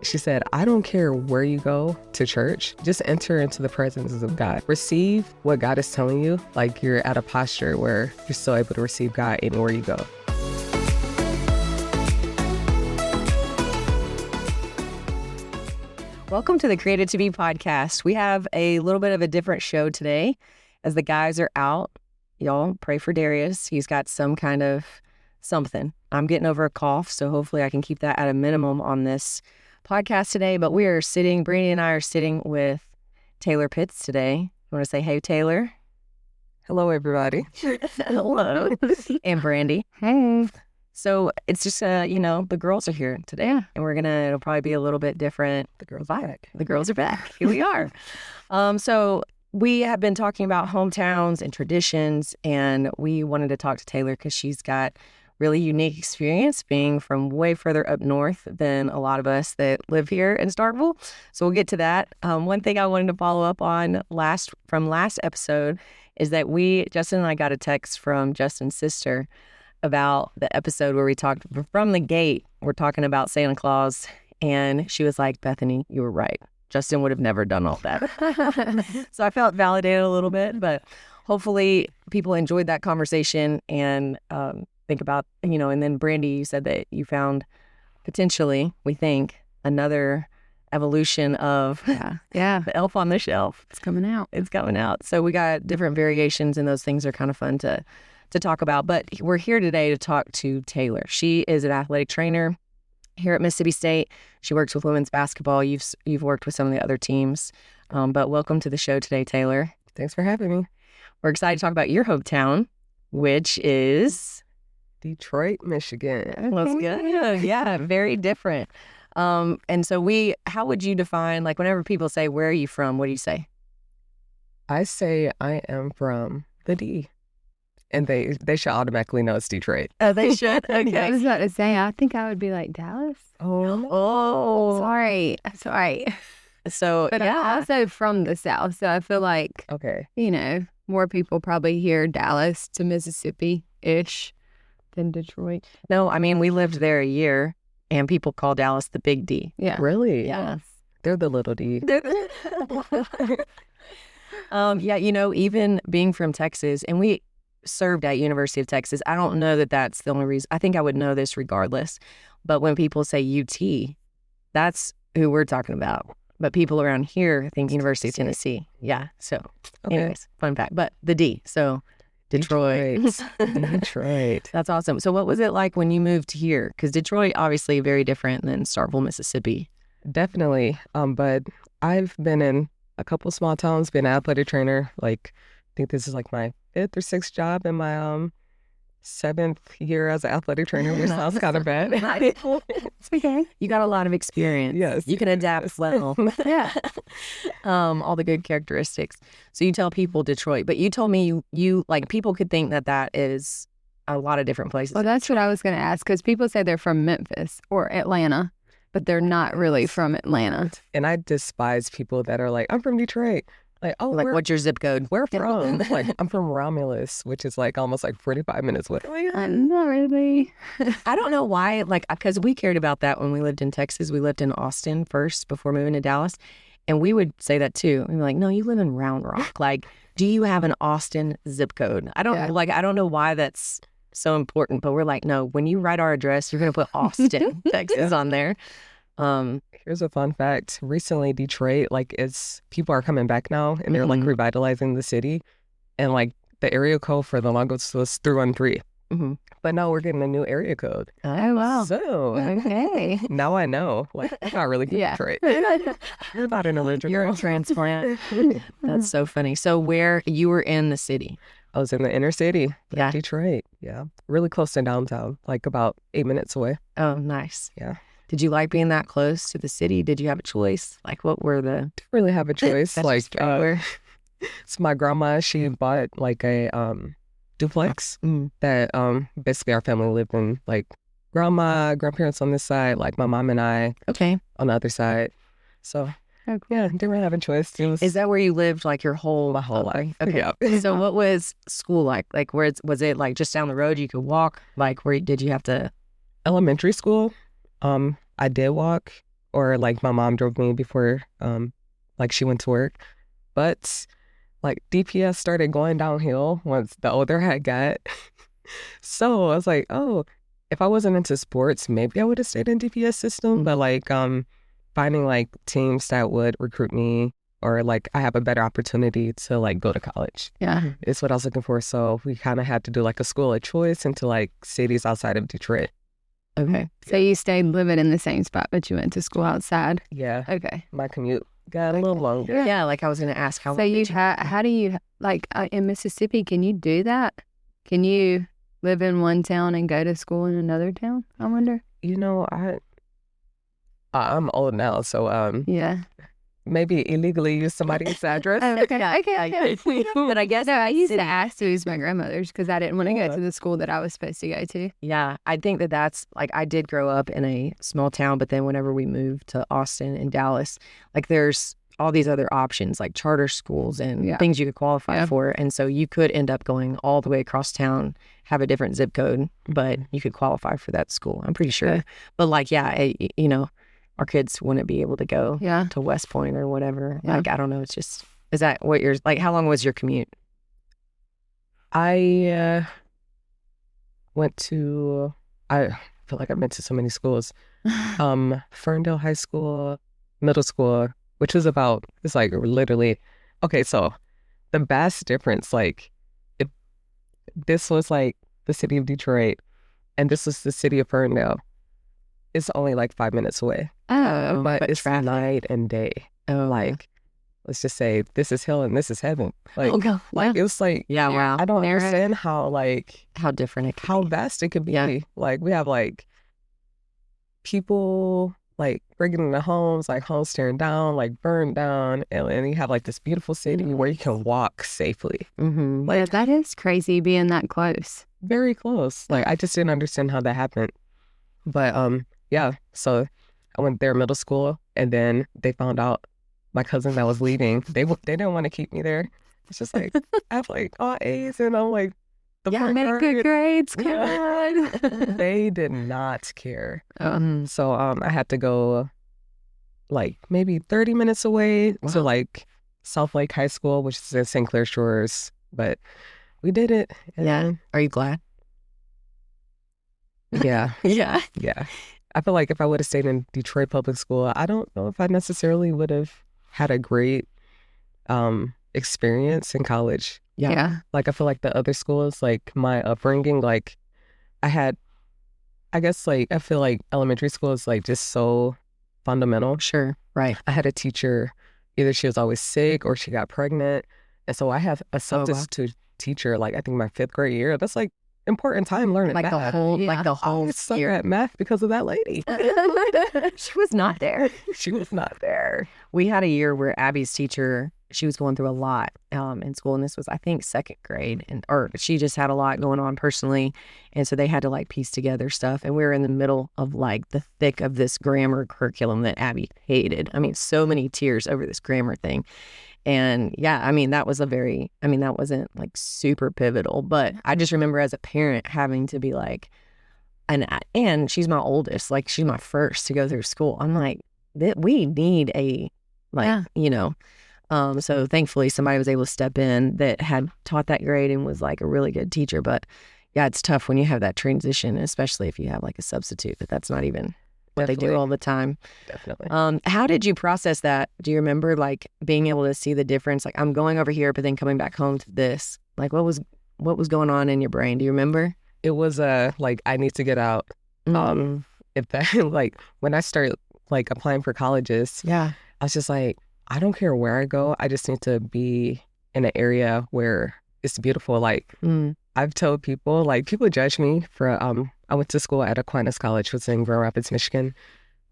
She said, I don't care where you go to church, just enter into the presence of God. Receive what God is telling you, like you're at a posture where you're still able to receive God anywhere you go. Welcome to the Created to Be podcast. We have a little bit of a different show today as the guys are out. Y'all pray for Darius. He's got some kind of something. I'm getting over a cough, so hopefully I can keep that at a minimum on this podcast today. But Brandi and I are sitting with Taylor Pitts today. You want to say hey, Taylor? Hello, everybody. Hello. And Brandi. Hey. So it's just, the girls are here today. Yeah. And it'll probably be a little bit different. The girls are back. The girls are back. Here we are. So we have been talking about hometowns and traditions, and we wanted to talk to Taylor because she's got really unique experience being from way further up north than a lot of us that live here in Starkville. So we'll get to that. One thing I wanted to follow up on from last episode is that Justin and I got a text from Justin's sister about the episode where we talked from the gate. We're talking about Santa Claus, and she was like, Bethany, you were right. Justin would have never done all that. So I felt validated a little bit, but hopefully people enjoyed that conversation and think about, and then Brandi, you said that you found potentially, we think, another evolution of the elf on the shelf. It's coming out. So we got different variations, and those things are kind of fun to talk about. But we're here today to talk to Taylor. She is an athletic trainer here at Mississippi State. She works with women's basketball. You've worked with some of the other teams. But welcome to the show today, Taylor. Thanks for having me. We're excited to talk about your hometown, which is Detroit, Michigan. That's good. Yeah, very different. And so how would you define, like, whenever people say, where are you from, what do you say? I say I am from the D. And they should automatically know it's Detroit. Oh, they should? Okay. I was about to say, I think I would be like Dallas. Oh. Sorry. So, but yeah. I'm also from the South, so I feel like, okay, more people probably hear Dallas to Mississippi-ish than Detroit. No, I mean, we lived there a year, and people call Dallas the Big D. Yeah. Really? Yeah. They're the little D. Even being from Texas, and we served at University of Texas. I don't know that that's the only reason. I think I would know this regardless. But when people say UT, that's who we're talking about. But people around here think University of Tennessee. Yeah. So, anyways, fun fact. But the D. So, Detroit. Detroit. That's awesome. So, what was it like when you moved here? Because Detroit, obviously, very different than Starkville, Mississippi. Definitely. But I've been in a couple small towns, been an athletic trainer. Like, I think this is like my 5th or 6th job in my 7th year as an athletic trainer, which sounds kind of bad. It's okay. You got a lot of experience. Yes. You can adapt well. Yeah. All the good characteristics. So you tell people Detroit, but you told me you like people could think that is a lot of different places. Well, that's what I was going to ask, because people say they're from Memphis or Atlanta, but they're not really from Atlanta. And I despise people that are like, I'm from Detroit. Like, what's your zip code? Where from? Like, I'm from Romulus, which is like almost like 45 minutes away. Not really. I don't know why, because we cared about that when we lived in Texas. We lived in Austin first before moving to Dallas. And we would say that too. We'd be like, no, you live in Round Rock. Like, do you have an Austin zip code? I don't know why that's so important, but we're like, no, when you write our address, you're going to put Austin, Texas on there. Here's a fun fact. Recently, Detroit, people are coming back now, and they're like revitalizing the city. And like the area code for the longest was 313. Mm-hmm. But now we're getting a new area code. Oh, wow. So, okay. Now I know. Like, I'm not really from Detroit. You're not an original. You're a transplant. That's so funny. So where you were in the city? I was in the inner city. Yeah. Detroit. Yeah. Really close to downtown, like about 8 minutes away. Oh, nice. Yeah. Did you like being that close to the city? Did you have a choice? Like, what were the... Didn't really have a choice. Like, so my grandma, she bought like a duplex that basically our family lived in. Like grandparents on this side, like my mom and I on the other side. So yeah, didn't really have a choice. Is that where you lived like my whole life? Okay. Yeah. So what was school like? Like was it like just down the road you could walk? Like where did you have to... Elementary school. I did walk. or like my mom drove me before like she went to work. But like DPS started going downhill once the older I got. So I was like, oh, if I wasn't into sports, maybe I would have stayed in DPS system. But like finding like teams that would recruit me, or like I have a better opportunity to like go to college. Yeah. Is what I was looking for. So we kind of had to do like a school of choice into like cities outside of Detroit. Okay. So you stayed living in the same spot, but you went to school outside. Yeah. Okay. My commute got a little longer. Yeah, like I was going to ask how. So how do you, like in Mississippi, can you do that? Can you live in one town and go to school in another town? I wonder. You know, I'm old now, so Yeah. maybe illegally use somebody's address. Okay. But I guess No, I used to ask to use my grandmother's because I didn't want to go to the school that I was supposed to go to. Yeah, I think that's like I did grow up in a small town, but then whenever we moved to Austin and Dallas, like there's all these other options like charter schools and things you could qualify for. And so you could end up going all the way across town, have a different zip code, but you could qualify for that school. I'm pretty sure. Okay. But like, you know, our kids wouldn't be able to go to West Point or whatever. Yeah. Like, I don't know. It's just, is that what you're, like, how long was your commute? I feel like I've been to so many schools. Ferndale High School, middle school, which was it's like literally, okay, so the vast difference, like, if this was like the city of Detroit and this was the city of Ferndale, it's only like 5 minutes away. Oh, but it's traffic. night and day. Oh, Like, let's just say this is hell and this is heaven. Like, God. like it was like, Yeah, wow. I don't understand how different it could how be. vast it could be. Yeah. Like, we have like people like breaking into homes, like homes tearing down, like burned down, and then you have like this beautiful city where you can walk safely. Mm-hmm. yeah, that is crazy being that close. Very close. Like, I just didn't understand how that happened. But yeah, so I went there middle school, and then they found out my cousin that was leaving. They didn't want to keep me there. It's just like I have like all A's, and I'm like the front Make yard. good grades. Come Yeah. on. They did not care. Mm-hmm. So I had to go like maybe 30 minutes away to like South Lake High School, which is in St. Clair Shores. But we did it. And Are you glad? yeah. Yeah. Yeah. I feel like if I would have stayed in Detroit public school, I don't know if I necessarily would have had a great experience in college. Yeah. Like, I feel like the other schools, like my upbringing, like I feel like elementary school is like just so fundamental. Sure. Right. I had a teacher, either she was always sick or she got pregnant. And so I have a substitute teacher, like I think my 5th grade year. That's like important time learning Like math. the whole I suck year. at math because of that lady. She was not there. She was not there. We had a year where Abby's teacher, she was going through a lot in school, and this was, I think, 2nd grade, or she just had a lot going on personally, and so they had to like piece together stuff, and we were in the middle of like the thick of this grammar curriculum that Abby hated. I mean, so many tears over this grammar thing. And yeah, I mean, that wasn't like super pivotal, but I just remember as a parent having to be like, and she's my oldest, like she's my first to go through school. I'm like, we need a, like, you know, so thankfully somebody was able to step in that had taught that grade and was like a really good teacher. But yeah, it's tough when you have that transition, especially if you have like a substitute, that's not even what they do all the time. Definitely. How did you process that? Do you remember like being able to see the difference? Like, I'm going over here, but then coming back home to this. Like, what was going on in your brain? Do you remember? It was like, I need to get out. If that like when I started like applying for colleges, I was just like, I don't care where I go. I just need to be in an area where it's beautiful. Like, I've told people, like, people judge me for I went to school at Aquinas College, which is in Grand Rapids, Michigan.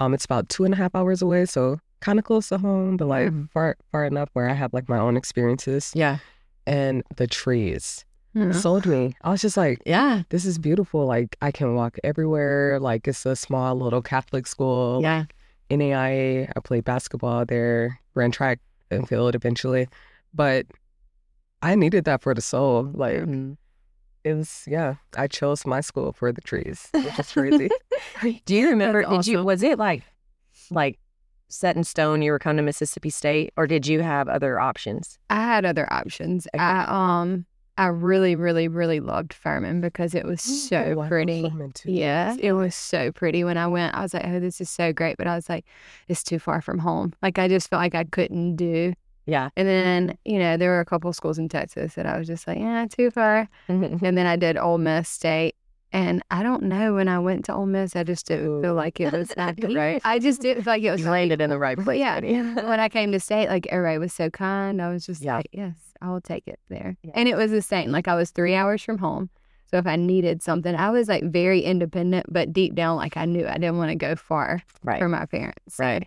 It's about 2.5 hours away, so kind of close to home, but like far enough where I have like my own experiences. Yeah. And the trees sold me. I was just like, this is beautiful. Like, I can walk everywhere. Like, it's a small little Catholic school. Yeah. NAIA. I played basketball there, ran track and field eventually, but I needed that for the soul. Like. It was, I chose my school for the trees, which is crazy. Do you remember, was it like set in stone you were coming to Mississippi State, or did you have other options? I had other options. Okay. I really, really, really loved Furman because it was so pretty. Furman too. Yeah, it was so pretty. When I went, I was like, oh, this is so great. But I was like, it's too far from home. Like, I just felt like I couldn't do. Yeah. And then, there were a couple schools in Texas that I was just like, yeah, too far. And then I did Ole Miss State. And I don't know, when I went to Ole Miss, I just didn't feel like it was happy. Right. I just didn't feel like it was. You landed in the right place. But yeah, when I came to State, like, everybody was so kind. I was just Yeah. like, yes, I will take it there. Yeah. And it was the same. Like, I was 3 hours from home. So if I needed something, I was like very independent, but deep down, like, I knew I didn't want to go far from my parents. Right.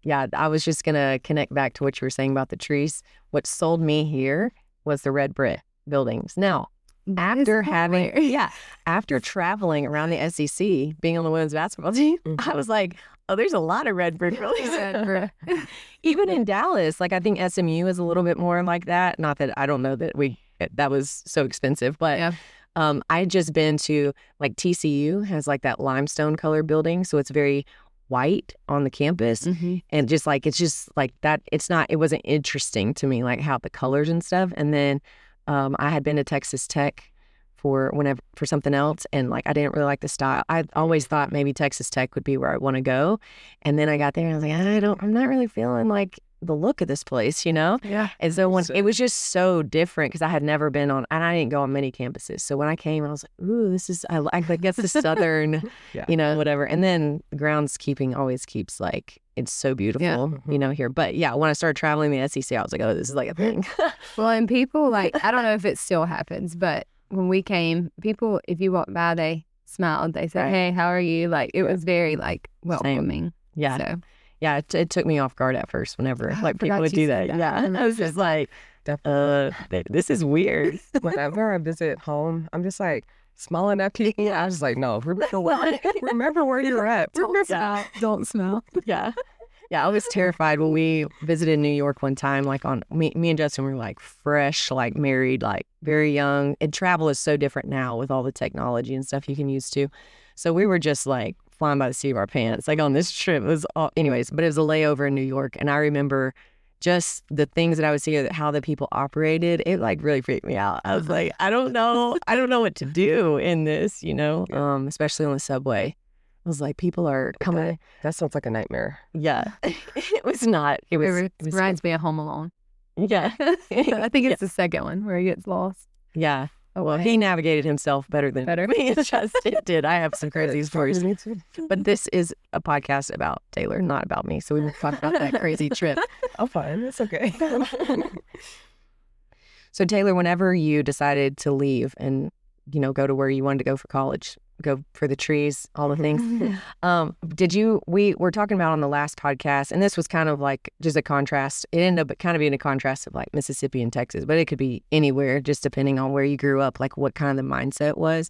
Yeah, I was just going to connect back to what you were saying about the trees. What sold me here was the red brick buildings. Now, after traveling around the SEC, being on the women's basketball team, I was like, oh, there's a lot of red brick buildings. Even in Dallas, like, I think SMU is a little bit more like that. Not that I don't know that that was so expensive, but I had just been to, like, TCU has like that limestone color building. So it's very white on the campus. And just like, it's just like that. It wasn't interesting to me, like, how the colors and stuff. And then I had been to Texas Tech for something else, and like, I didn't really like the style. I always thought maybe Texas Tech would be where I want to go, and then I got there and I was like, I'm not really feeling like the look of this place, Yeah. And so when it was just so different, because I had never been on, and I didn't go on many campuses. So when I came, I was like, ooh, this is, I guess the southern, whatever. And then the groundskeeping always keeps, like, it's so beautiful, here. But yeah, when I started traveling the SEC, I was like, oh, this is like a thing. Well, and people, like, I don't know if it still happens, but when we came, people, if you walk by, they smiled. They said, hey, how are you? Like, it was very, like, welcoming. Same. Yeah. So. Yeah, it took me off guard at first whenever, like, people would do that. Yeah. And I was just like, this is weird. Whenever I visit home, I'm just like, smiling at people. Yeah. I was like, no, remember where you're at. Don't smell. Yeah. Yeah, I was terrified when we visited New York one time, like, on me and Justin were, like, fresh, like, married, like, very young. And travel is so different now with all the technology and stuff you can use too. So we were just, like, flying by the seat of our pants, like, on this trip. It was anyways, but it was a layover in New York. And I remember just the things that I would see, how the people operated, it, like, really freaked me out. I was like, I don't know what to do in this, especially on the subway. I was like, people are coming. That sounds like a nightmare. Yeah. It was not. It reminds me of Home Alone. Yeah. I think it's the second one where he gets lost. Yeah. Well, he navigated himself better than me. It did. I have some crazy stories. Me too. But this is a podcast about Taylor, not about me. So we will talk about that crazy trip. Oh, fine. It's okay. So, Taylor, whenever you decided to leave and, go to where you wanted to go for college, go for the trees, all the things, we were talking about on the last podcast, and this was kind of like just a contrast. It ended up kind of being a contrast of, like, Mississippi and Texas, but it could be anywhere, just depending on where you grew up, like what kind of the mindset was.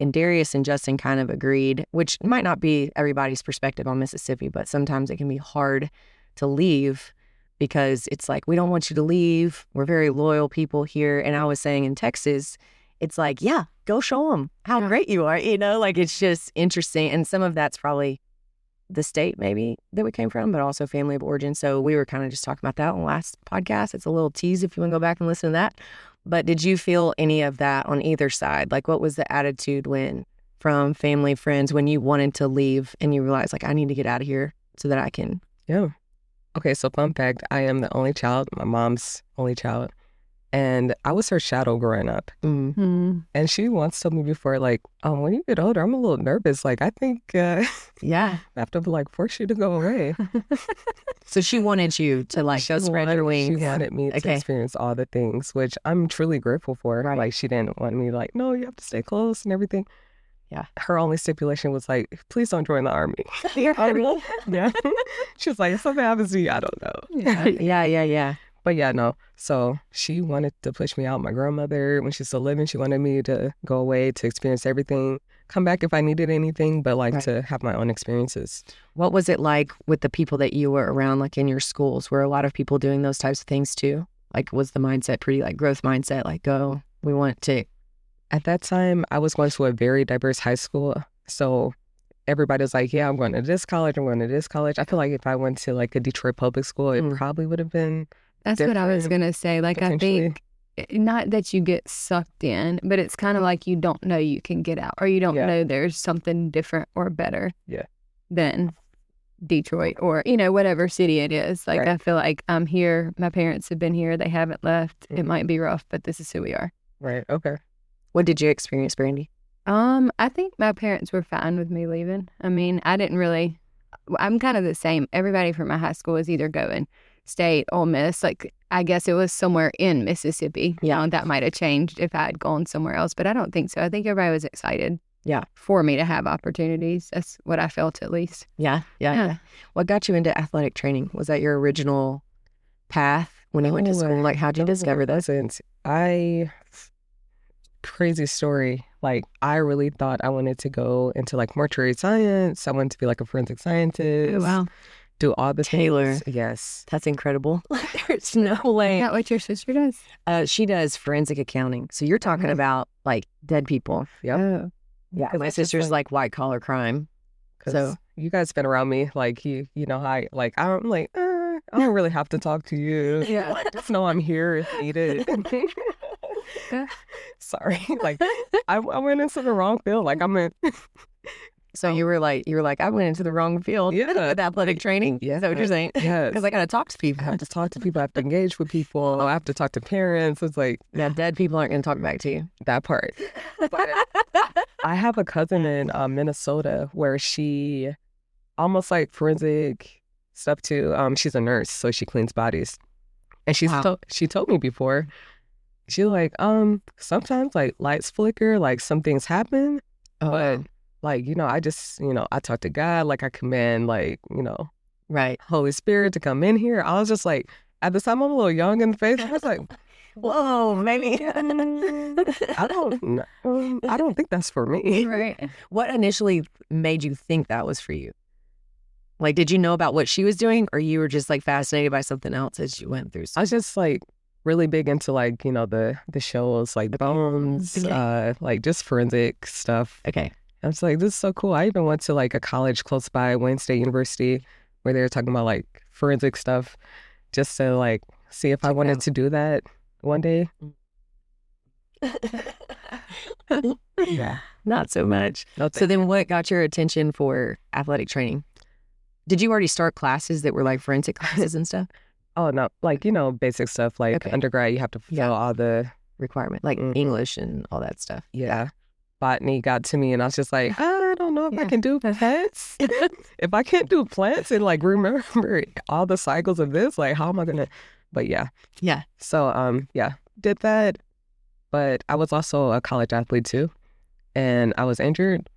And Darius and Justin kind of agreed, which might not be everybody's perspective on Mississippi, but sometimes it can be hard to leave because it's like, we don't want you to leave. We're very loyal people here. And I was saying in Texas, it's like, yeah, go show them how great you are. Like, it's just interesting. And some of that's probably the state maybe that we came from, but also family of origin. So we were kind of just talking about that on the last podcast. It's a little tease if you want to go back and listen to that. But did you feel any of that on either side? Like, what was the attitude from family, friends, when you wanted to leave and you realized, like, I need to get out of here so that I can? Yeah. Okay, so fun fact, I am the only child, my mom's only child. And I was her shadow growing up. And she once told me before, like, when you get older, I'm a little nervous. Like, I think I have to, like, force you to go away. So she wanted you to, like, go spread your wings. She wanted me to experience all the things, which I'm truly grateful for. Right. Like, she didn't want me, like, no, you have to stay close and everything. Yeah. Her only stipulation was, like, please don't join the army. Yeah. She was like, if something happens to you, I don't know. Yeah. But yeah, no. So she wanted to push me out. My grandmother, when she's still living, she wanted me to go away to experience everything, come back if I needed anything, but like to have my own experiences. What was it like with the people that you were around, like in your schools? Were a lot of people doing those types of things too? Like, was the mindset pretty, like, growth mindset, like, go, we want to? At that time, I was going to a very diverse high school. So everybody's like, yeah, I'm going to this college, I'm going to this college. I feel like if I went to like a Detroit public school, it probably would have been That's what I was going to say. Like, I think not that you get sucked in, but it's kind of like you don't know you can get out, or you don't know there's something different or better than Detroit or, whatever city it is. Like, I feel like I'm here. My parents have been here. They haven't left. It might be rough, but this is who we are. Right. Okay. What did you experience, Brandi? I think my parents were fine with me leaving. I mean, I'm kind of the same. Everybody from my high school was either going State, Ole Miss. Like, I guess it was somewhere in Mississippi. Yeah. That might have changed if I had gone somewhere else, but I don't think so. I think everybody was excited. Yeah. For me to have opportunities. That's what I felt, at least. Yeah. What got you into athletic training? Was that your original path when you went to school? Like, how'd you discover that? Crazy story. Like, I really thought I wanted to go into like mortuary science. I wanted to be like a forensic scientist. Oh, wow. Do all the Taylor. things. Yes. That's incredible. There's no way. Is that what your sister does? She does forensic accounting. So you're talking about like dead people. Yep. Oh. Yeah. My sister's like white collar crime. So you guys been around me. Like, you know, I'm like, I don't really have to talk to you. Yeah. Just know I'm here if needed. Sorry. Like, I went into the wrong field. Like, So you were like, I went into the wrong field with athletic training. Yeah. Is that what you're saying? Yes. Because I got to talk to people. I have to talk to people. I have to engage with people. I have to talk to parents. It's like, yeah, dead people aren't going to talk back to you. That part. But I have a cousin in Minnesota where she almost like forensic stuff too. She's a nurse, so she cleans bodies. And she told me before, she's like, sometimes like lights flicker, like some things happen, but like, I just, I talk to God, like I command, like, right, Holy Spirit to come in here. I was just like, at the time I'm a little young in the faith. I was like, whoa, maybe. I don't think that's for me. Right. What initially made you think that was for you? Like, did you know about what she was doing, or you were just like fascinated by something else as you went through? I was just like really big into like, the shows, like Bones, like just forensic stuff. Okay. I was like, this is so cool. I even went to like a college close by, Wayne State University, where they were talking about like forensic stuff, just to like see if I wanted to do that one day. Yeah, not so much. So then what got your attention for athletic training? Did you already start classes that were like forensic classes and stuff? Oh, no. Like, basic stuff. Like undergrad, you have to fulfill all the requirements, like English and all that stuff. Yeah. Botany got to me and I was just like, I don't know if I can do plants. If I can't do plants and like remember all the cycles of this, like how am I going to, but yeah. Yeah. So, did that. But I was also a college athlete too. And I was injured,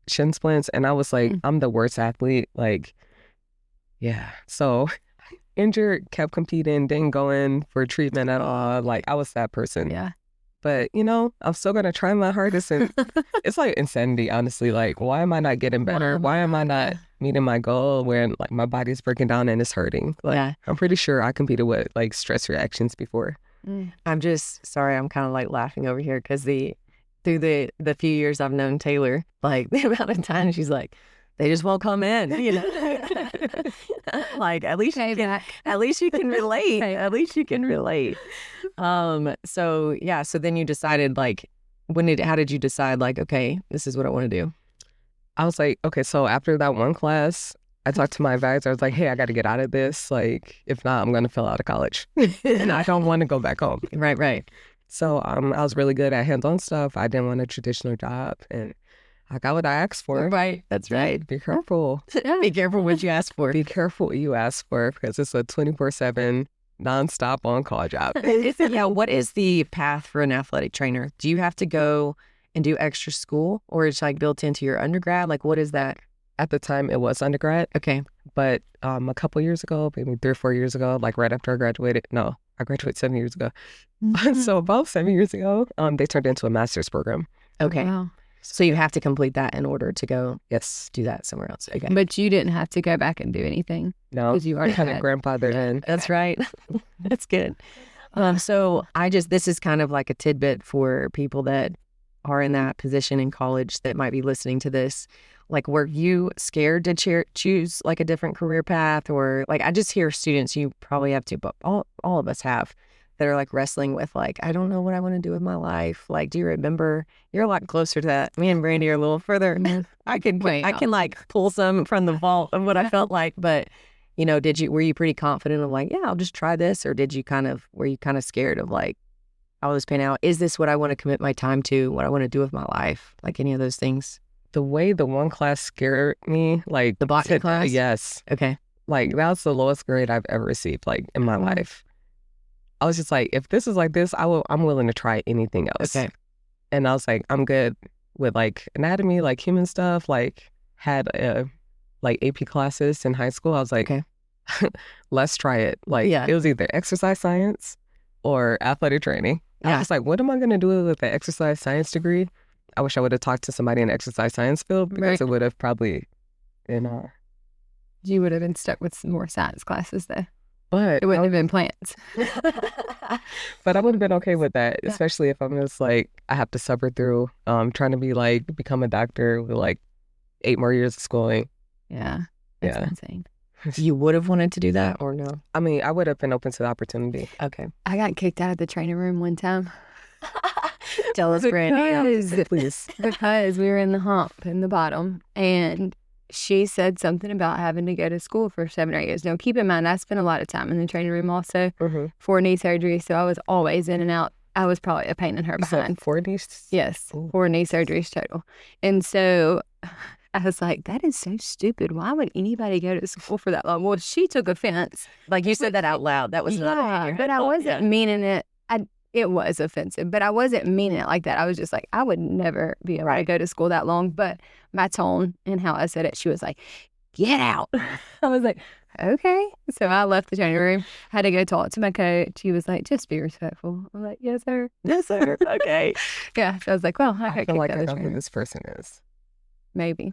shin splints. And I was like, I'm the worst athlete. Like, yeah. So injured, kept competing, didn't go in for treatment at all. Like I was that person. Yeah. But, I'm still going to try my hardest. And it's like insanity, honestly. Like, why am I not getting better? Why am I not meeting my goal when like my body's breaking down and it's hurting? Like, I'm pretty sure I competed with like stress reactions before. I'm just sorry. I'm kind of like laughing over here because through the few years I've known Taylor, like the amount of times she's like, they just won't come in, like at least you can relate. At least you can relate. So then you decided like, how did you decide like, okay, this is what I want to do? I was like, okay, so after that one class, I talked to my advisor. I was like, hey, I got to get out of this. Like, if not, I'm going to fail out of college and I don't want to go back home. Right. So I was really good at hands-on stuff. I didn't want a traditional job and I got what I asked for. Right. That's right. Be careful. Be careful what you ask for. Be careful what you ask for because it's a 24/7 nonstop on-call job. What is the path for an athletic trainer? Do you have to go and do extra school or it's like built into your undergrad? Like what is that? At the time, it was undergrad. Okay. But a couple years ago, maybe 3 or 4 years ago, like right after I graduated, I graduated 7 years ago. So about 7 years ago, they turned it into a master's program. Okay. Wow. So you have to complete that in order to go do that somewhere else. Okay. But you didn't have to go back and do anything. No. Because you already had a grandfather in. That's right. That's good. So this is kind of like a tidbit for people that are in that position in college that might be listening to this. Like, were you scared to choose like a different career path? Or like, I just hear students, you probably have to, but all of us have, that are like wrestling with like, I don't know what I want to do with my life. Like, do you remember? You're a lot closer to that. Me and Brandi are a little further. I can like pull some from the vault of what I felt like. But, you know, were you pretty confident of like, yeah, I'll just try this? Or were you kind of scared of like, how will this pan out? Is this what I want to commit my time to? What I want to do with my life? Like any of those things? The way the one class scared me, like the botany class? Yes. Okay. Like that was the lowest grade I've ever received, like in my life. I was just like, if this is like this, I'm willing to try anything else. Okay. And I was like, I'm good with like anatomy, like human stuff, like had like AP classes in high school. I was like, okay, let's try it. Like it was either exercise science or athletic training. I was like, what am I going to do with the exercise science degree? I wish I would have talked to somebody in the exercise science field because it would have probably been... You would have been stuck with some more science classes though. But it wouldn't have been plants. But I would have been okay with that, especially if I'm just like, I have to suffer through trying to become a doctor with like 8 more years of schooling. Yeah. That's insane. You would have wanted to do that or no? I mean, I would have been open to the opportunity. Okay. I got kicked out of the training room one time. Tell us, Brandi. Please. Because we were in the hump in the bottom, and she said something about having to go to school for 7 or 8 years. Now, keep in mind, I spent a lot of time in the training room also for knee surgery, so I was always in and out. I was probably a pain in her behind. 4 knees? Yes, 4 knee surgeries total. And so I was like, that is so stupid. Why would anybody go to school for that long? Well, she took offense. Like you said that out loud. That was not. But I wasn't meaning it. It was offensive, but I wasn't meaning it like that. I was just like, I would never be able to go to school that long. But my tone and how I said it, she was like, get out. I was like, okay. So I left the training room, had to go talk to my coach. He was like, just be respectful. I'm like, yes, sir. Yes, sir. Okay. Yeah. So I was like, well, I feel like I know who this person is. Maybe.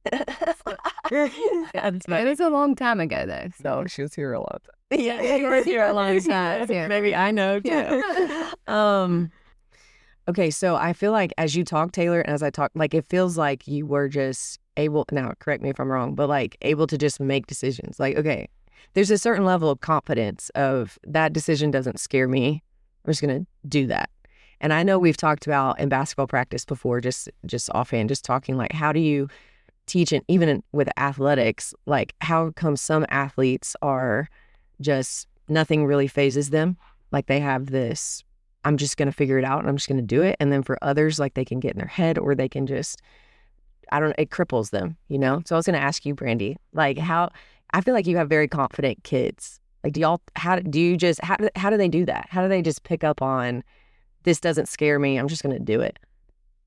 It was a long time ago, though. So. No, she was here a lot. Yeah, she was here a long time. Maybe I know too. Okay, so I feel like as you talk, Taylor, and as I talk, like it feels like you were just able. Now, correct me if I'm wrong, but like able to just make decisions. Like, okay, there's a certain level of confidence of that decision doesn't scare me. I'm just gonna do that. And I know we've talked about in basketball practice before, just offhand, just talking like, how do you teach, and even with athletics, like how come some athletes are just nothing really phases them, like they have this, I'm just going to figure it out and I'm just going to do it. And then for others, like they can get in their head, or they can just, it cripples them, you know? So I was going to ask you, Brandi, like how, I feel like you have very confident kids. Like how do they do that? How do they just pick up on, this doesn't scare me, I'm just going to do it?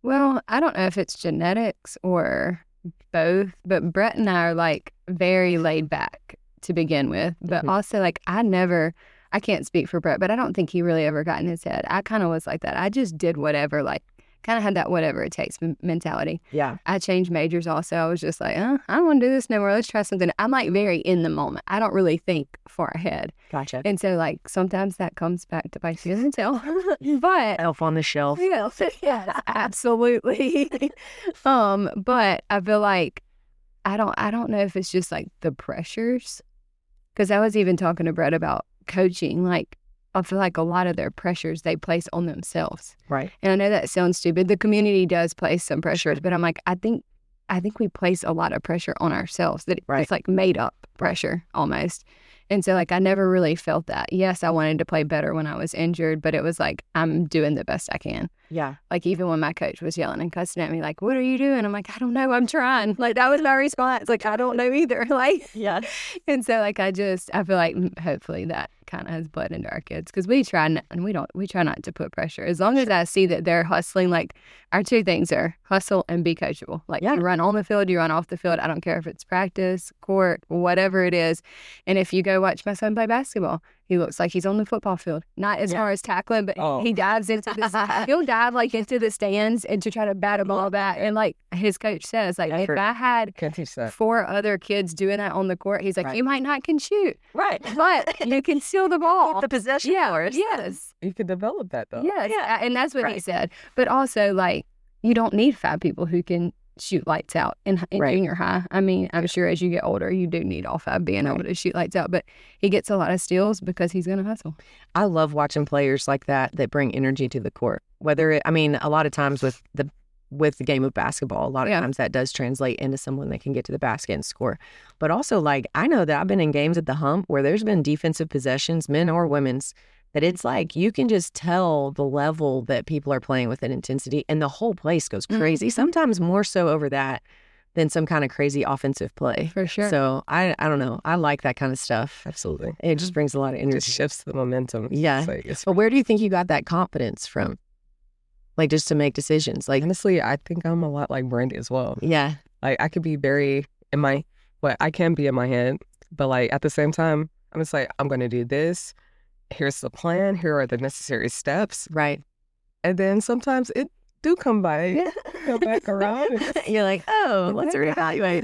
Well, I don't know if it's genetics or both, but Brett and I are like very laid back to begin with, but also like I can't speak for Brett, but I don't think he really ever got in his head. I kind of was like that. I just did whatever, like kind of had that whatever it takes mentality. Yeah. I changed majors also. I was just like, I don't want to do this no more. Let's try something. I'm like very in the moment. I don't really think far ahead. Gotcha. And so like sometimes that comes back to bite you in the tail. But elf on the shelf. Yeah, absolutely. But I feel like I don't know if it's just like the pressures, because I was even talking to Brett about coaching. Like I feel like a lot of their pressures they place on themselves. Right. And I know that sounds stupid. The community does place some pressures, but I'm like, I think we place a lot of pressure on ourselves, that it's like made up pressure almost. And so like I never really felt that. Yes, I wanted to play better when I was injured, but it was like I'm doing the best I can. Yeah. Like even when my coach was yelling and cussing at me, like, what are you doing? I'm like, I don't know. I'm trying. Like that was my response. Like, I don't know either. Like, yeah. And so like I feel like hopefully that kind of has bled into our kids, because we try not to put pressure. As long as I see that they're hustling, like our 2 things are hustle and be coachable. Like you run on the field, you run off the field. I don't care if it's practice, court, whatever it is. And if you go watch my son play basketball, he looks like he's on the football field. Not as far as tackling, but he dives into this. He'll dive like into the stands and to try to bat a ball back. And like his coach says, like if I had 4 other kids doing that on the court, he's like, you might not can shoot, right? But you can steal the ball. The possession. Yes. You can develop that though. Yes. Yeah. And that's what he said. But also like you don't need 5 people who can shoot lights out in junior high. I mean, I'm sure as you get older, you do need all five being able to shoot lights out. But he gets a lot of steals because he's going to hustle. I love watching players like that bring energy to the court. A lot of times with the game of basketball, a lot of times that does translate into someone that can get to the basket and score. But also, like, I know that I've been in games at the Hump where there's been defensive possessions, men or women's, that it's like you can just tell the level that people are playing with an intensity, and the whole place goes crazy. Sometimes more so over that than some kind of crazy offensive play. For sure. So I don't know. I like that kind of stuff. Absolutely. It just brings a lot of energy. It just shifts the momentum. Yeah. But where do you think you got that confidence from? Like, just to make decisions? Like, honestly, I think I'm a lot like Brandi as well. Yeah. Like, I could be I can be in my head, but like at the same time, I'm just like, I'm going to do this. Here's the plan. Here are the necessary steps. Right. And then sometimes it do come back around. You're like, oh, let's reevaluate.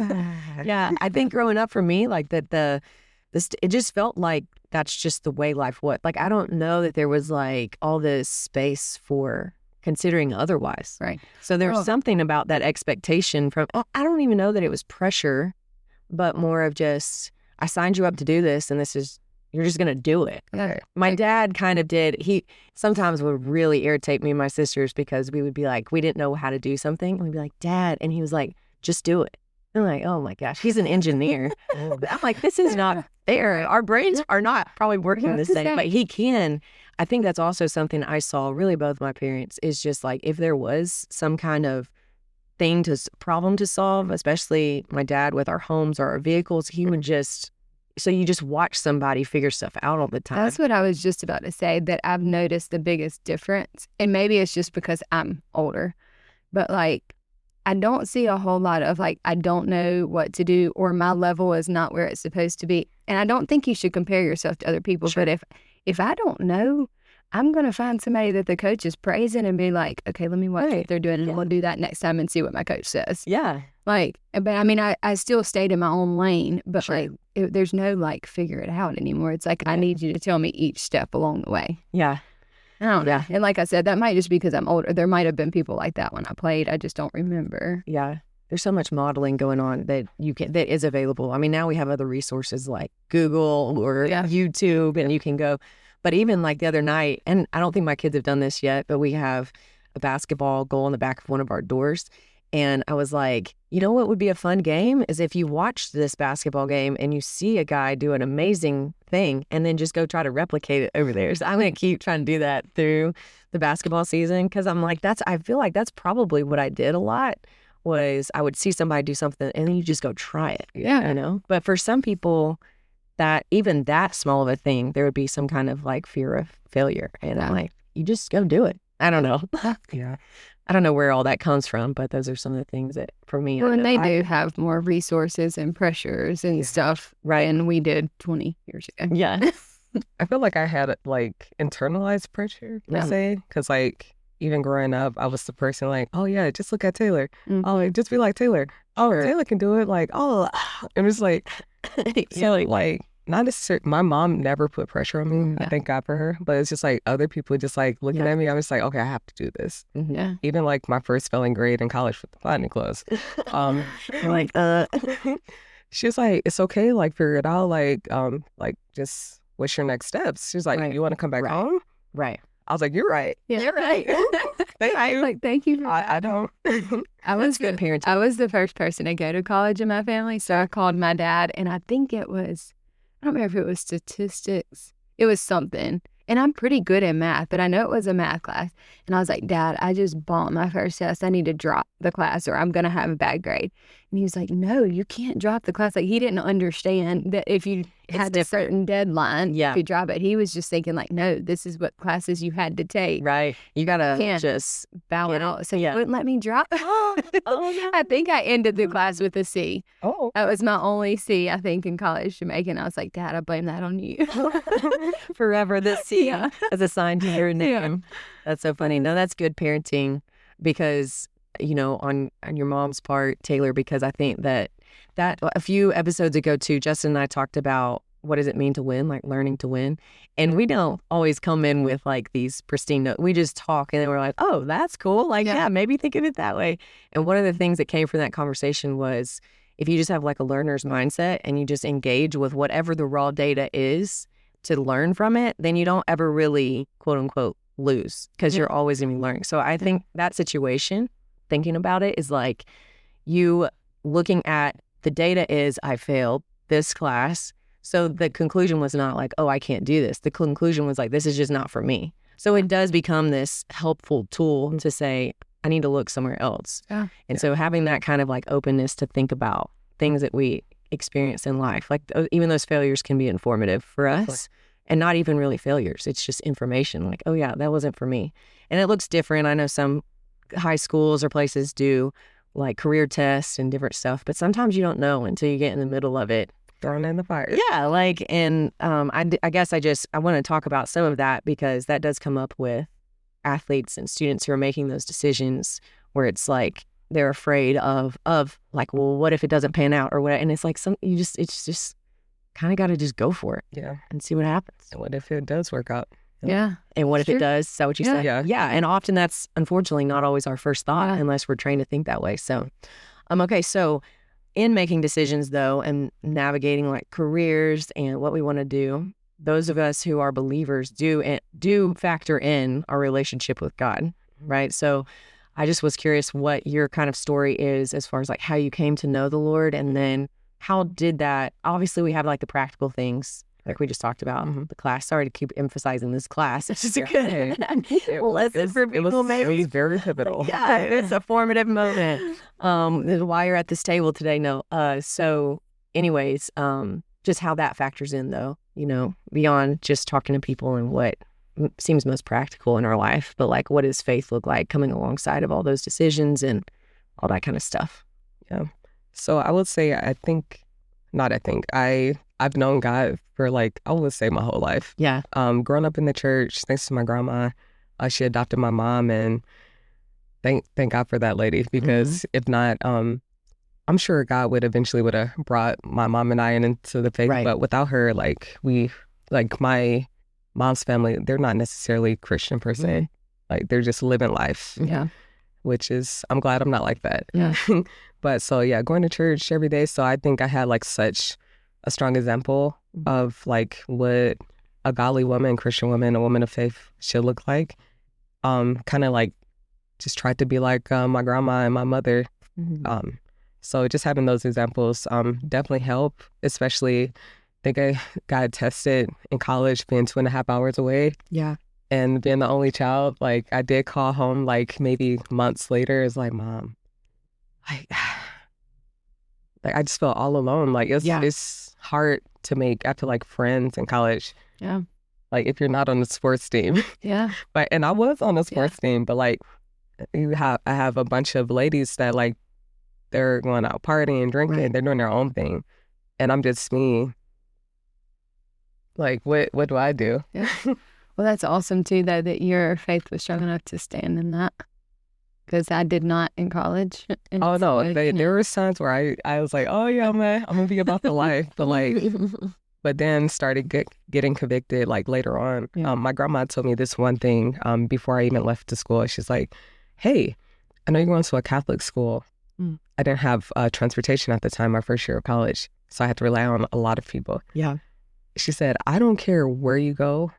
Yeah. I think growing up for me, like it just felt like that's just the way life was. Like, I don't know that there was like all this space for considering otherwise. Right. So there's something about that expectation from, I don't even know that it was pressure, but more of just, I signed you up to do this, and you're just going to do it. Okay. My dad kind of did. He sometimes would really irritate me and my sisters because we would be like, we didn't know how to do something. And we'd be like, Dad. And he was like, just do it. And I'm like, oh my gosh, he's an engineer. I'm like, this is not fair. Our brains are not probably working the same, but he can. I think that's also something I saw really both my parents is just like, if there was some kind of problem to solve, especially my dad with our homes or our vehicles, he would just, so you just watch somebody figure stuff out all the time. That's what I was just about to say, that I've noticed the biggest difference. And maybe it's just because I'm older, but like, I don't see a whole lot of like, I don't know what to do, or my level is not where it's supposed to be. And I don't think you should compare yourself to other people. Sure. But if I don't know, I'm going to find somebody that the coach is praising and be like, okay, let me watch what they're doing, and we'll do that next time and see what my coach says. Yeah. Like, but I mean, I still stayed in my own lane, but like, there's no like figure it out anymore. It's like, I need you to tell me each step along the way. Yeah. I don't know. And like I said, that might just be because I'm older. There might have been people like that when I played. I just don't remember. Yeah. There's so much modeling going on that that is available. I mean, now we have other resources like Google or YouTube, and you can go. But even like the other night, and I don't think my kids have done this yet, but we have a basketball goal on the back of one of our doors. And I was like, you know what would be a fun game is if you watch this basketball game and you see a guy do an amazing thing and then just go try to replicate it over there. So I'm going to keep trying to do that through the basketball season, because I'm like, I feel like that's probably what I did a lot, was I would see somebody do something and then you just go try it. Yeah. You know? But for some people, that even that small of a thing, there would be some kind of like fear of failure. And I'm like, you just go do it. I don't know. Yeah. I don't know where all that comes from, but those are some of the things that for me. Well, and they do have more resources and pressures and stuff, right? And we did 20 years ago. Yeah. I feel like I had like internalized pressure, per se, because like even growing up, I was the person like, oh yeah, just look at Taylor. Mm-hmm. Oh, like, just be like Taylor. Oh, Taylor can do it. Like, oh, and it's like, so like, not necessarily, my mom never put pressure on me. I thank God for her. But it's just like other people just like looking at me. I'm just like, okay, I have to do this. Yeah. Even like my first failing grade in college with the botany class. Like, she was like, it's okay. Like, figure it out. Like just what's your next steps? She's like, you want to come back home? Right. I was like, you're right. Yeah. You're right. Thank you. Like, thank you. I don't. I was good parenting. I was the first person to go to college in my family. So I called my dad, and I think it was, I don't remember if it was statistics. It was something. And I'm pretty good at math, but I know it was a math class. And I was like, Dad, I just bombed my first test. I need to drop the class or I'm going to have a bad grade. And he was like, no, you can't drop the class. Like, he didn't understand that if you had a certain deadline, you could drop it. He was just thinking like, no, this is what classes you had to take. Right. You got to just bow it out. So he wouldn't let me drop. Oh, no. I think I ended the class with a C. Oh. That was my only C, I think, in college, Jamaican. I was like, Dad, I blame that on you. Forever the C as assigned to your name. Yeah. That's so funny. No, that's good parenting because, you know, on your mom's part, Taylor, because I think that a few episodes ago too, Justin and I talked about what does it mean to win, like learning to win. And we don't always come in with like these pristine notes. We just talk and then we're like, oh, that's cool. Like, yeah, maybe think of it that way. And one of the things that came from that conversation was if you just have like a learner's mindset and you just engage with whatever the raw data is to learn from it, then you don't ever really, quote unquote, lose because you're always going to be learning. So I think that situation, thinking about it, is like you looking at the data is I failed this class. So the conclusion was not like, oh, I can't do this. The conclusion was like, this is just not for me. So it does become this helpful tool to say, I need to look somewhere else. Yeah. And so having that kind of like openness to think about things that we experience in life, like even those failures can be informative for us and not even really failures. It's just information like, oh yeah, that wasn't for me. And it looks different. I know some high schools or places do like career tests and different stuff, but sometimes you don't know until you get in the middle of it. Thrown in the fire. Yeah, like, and I guess I want to talk about some of that because that does come up with athletes and students who are making those decisions where it's like they're afraid of like, well, what if it doesn't pan out or what? And it's like it's just kind of got to just go for it. Yeah. And see what happens. And what if it does work out? Yeah. And what if it does? Is that what you said? Yeah. Yeah. And often that's unfortunately not always our first thought unless we're trained to think that way. So, okay. So in making decisions though, and navigating like careers and what we want to do, those of us who are believers do factor in our relationship with God, right? So I just was curious what your kind of story is as far as like how you came to know the Lord, and then how did that, obviously we have like the practical things like we just talked about, the class. Sorry to keep emphasizing this class. It's just a good lesson for people. It was very pivotal. Yeah, it's a formative moment. Why you're at this table today. No. So anyways, just how that factors in though, you know, beyond just talking to people and what seems most practical in our life, but like what does faith look like coming alongside of all those decisions and all that kind of stuff. Yeah. So I would say I've known God for like, I would say my whole life. Yeah. Growing up in the church, thanks to my grandma, she adopted my mom, and thank God for that lady, because if not, I'm sure God would have brought my mom and I into the faith. Right. But without her, like my mom's family, they're not necessarily Christian per se. Like they're just living life. Yeah. Which is, I'm glad I'm not like that. Yeah. But so yeah, going to church every day. So I think I had like such a strong example of like what a godly woman, Christian woman, a woman of faith should look like. Kind of like just tried to be like my grandma and my mother. So just having those examples definitely help, especially I think I got tested in college being 2.5 hours away. Yeah. And being the only child, like I did call home like maybe months later. It's like, Mom, I just felt all alone. Like it's hard to make after like friends in college. Yeah. Like if you're not on the sports team. Yeah. And I was on the sports team, but like I have a bunch of ladies that like they're going out partying, drinking, they're doing their own thing. And I'm just me. Like what do I do? Yeah. Well, that's awesome too, though, that your faith was strong enough to stand in that. Because I did not in college. Oh no, there were times where I was like, oh yeah, man, I'm gonna be about the life, but then started getting convicted like later on. Yeah. My grandma told me this one thing before I even left to school. She's like, hey, I know you're going to a Catholic school. I didn't have transportation at the time, my first year of college, so I had to rely on a lot of people. Yeah. She said, I don't care where you go,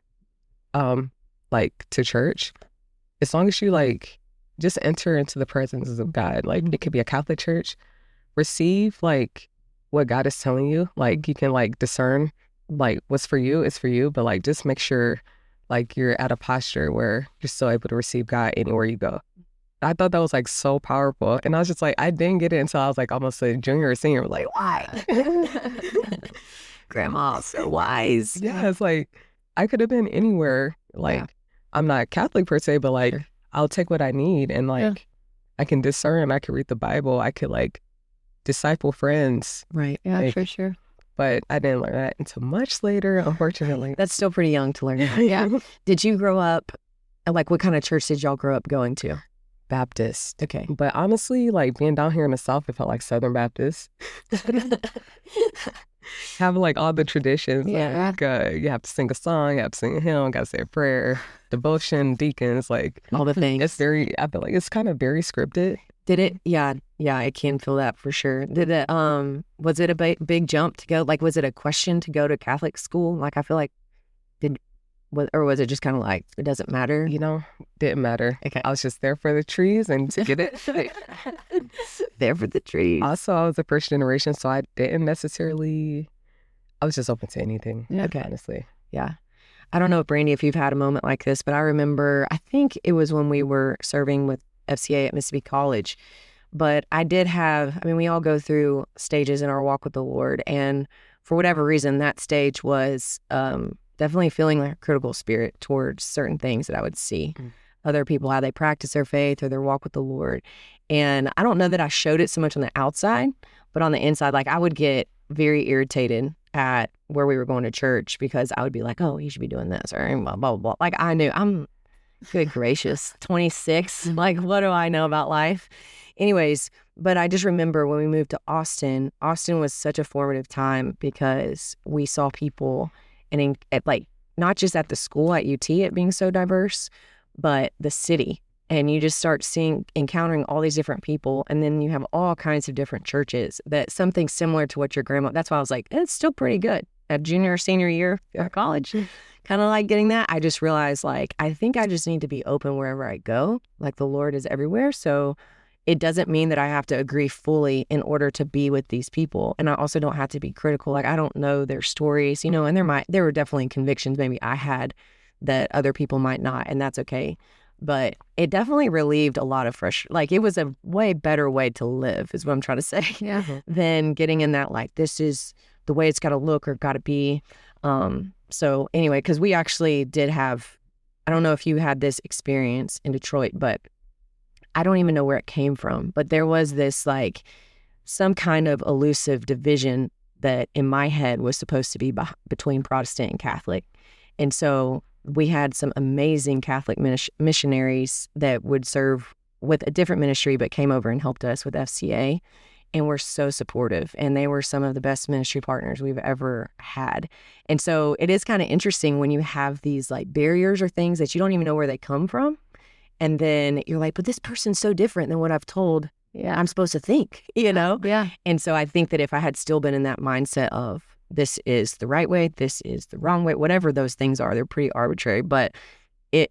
like to church, as long as you like just enter into the presence of God. Like it could be a Catholic church. Receive like what God is telling you. Like you can like discern like what's for you is for you, but like just make sure like you're at a posture where you're still able to receive God anywhere you go. I thought that was like so powerful. And I was just like, I didn't get it until I was like almost a junior or senior. Like, why? Grandma, so wise. Yeah, it's like I could have been anywhere. Like I'm not Catholic per se, but like I'll take what I need, and like I can discern, I can read the Bible, I could like disciple friends. Right. Yeah, like, for sure. But I didn't learn that until much later, unfortunately. That's still pretty young to learn that. Yeah. Did you grow up, like what kind of church did y'all grow up going to? Baptist. Okay. But honestly, like being down here in the South, it felt like Southern Baptist. have like all the traditions. Yeah. Like, you have to sing a song, you have to sing a hymn, got to say a prayer, devotion, deacons, like All the things. it's very, I feel like it's kind of very scripted. Did it? Yeah, I can feel that for sure. Did it? Was it a big jump to go? Like, was it a question to go to Catholic school? Like, I feel like or was it just kind of like it doesn't matter? You know, didn't matter. Okay. I was just there for the trees and to get it. There for the trees. Also, I was a first generation, so I didn't necessarily, I was just open to anything. Yeah. Okay. Honestly. Yeah. I don't know, Brandi, if you've had a moment like this, but I remember, I think it was when we were serving with FCA at Mississippi College. But I did have, I mean, we all go through stages in our walk with the Lord. And for whatever reason, that stage was definitely feeling like a critical spirit towards certain things that I would see. Other people, how they practice their faith or their walk with the Lord. And I don't know that I showed it so much on the outside, but on the inside, like I would get very irritated at where we were going to church because I would be like, oh, you should be doing this or blah, blah, blah. Like I knew, good gracious, 26. Like, what do I know about life? Anyways, but I just remember when we moved to Austin, Austin was such a formative time because we saw people and like not just at the school at UT, it being so diverse, but the city. And you just start encountering all these different people. And then you have all kinds of different churches that something similar to what your grandma, that's why I was like, it's still pretty good. At junior or senior year of college, kind of like getting that. I just realized like, I think I just need to be open wherever I go. Like the Lord is everywhere. So it doesn't mean that I have to agree fully in order to be with these people. And I also don't have to be critical. Like I don't know their stories, you know, and there were definitely convictions maybe I had that other people might not, and that's okay. But it definitely relieved a lot of like it was a way better way to live is what I'm trying to say. Yeah. Than getting in that like, this is the way it's got to look or got to be. So anyway, because we actually did have, I don't know if you had this experience in Detroit, but I don't even know where it came from. But there was this like some kind of elusive division that in my head was supposed to be between Protestant and Catholic. And so we had some amazing Catholic missionaries that would serve with a different ministry, but came over and helped us with FCA. And were so supportive. And they were some of the best ministry partners we've ever had. And so it is kind of interesting when you have these like barriers or things that you don't even know where they come from. And then you're like, but this person's so different than what I've told I'm supposed to think, you know? Yeah. And so I think that if I had still been in that mindset of this is the right way, this is the wrong way, whatever those things are, they're pretty arbitrary. But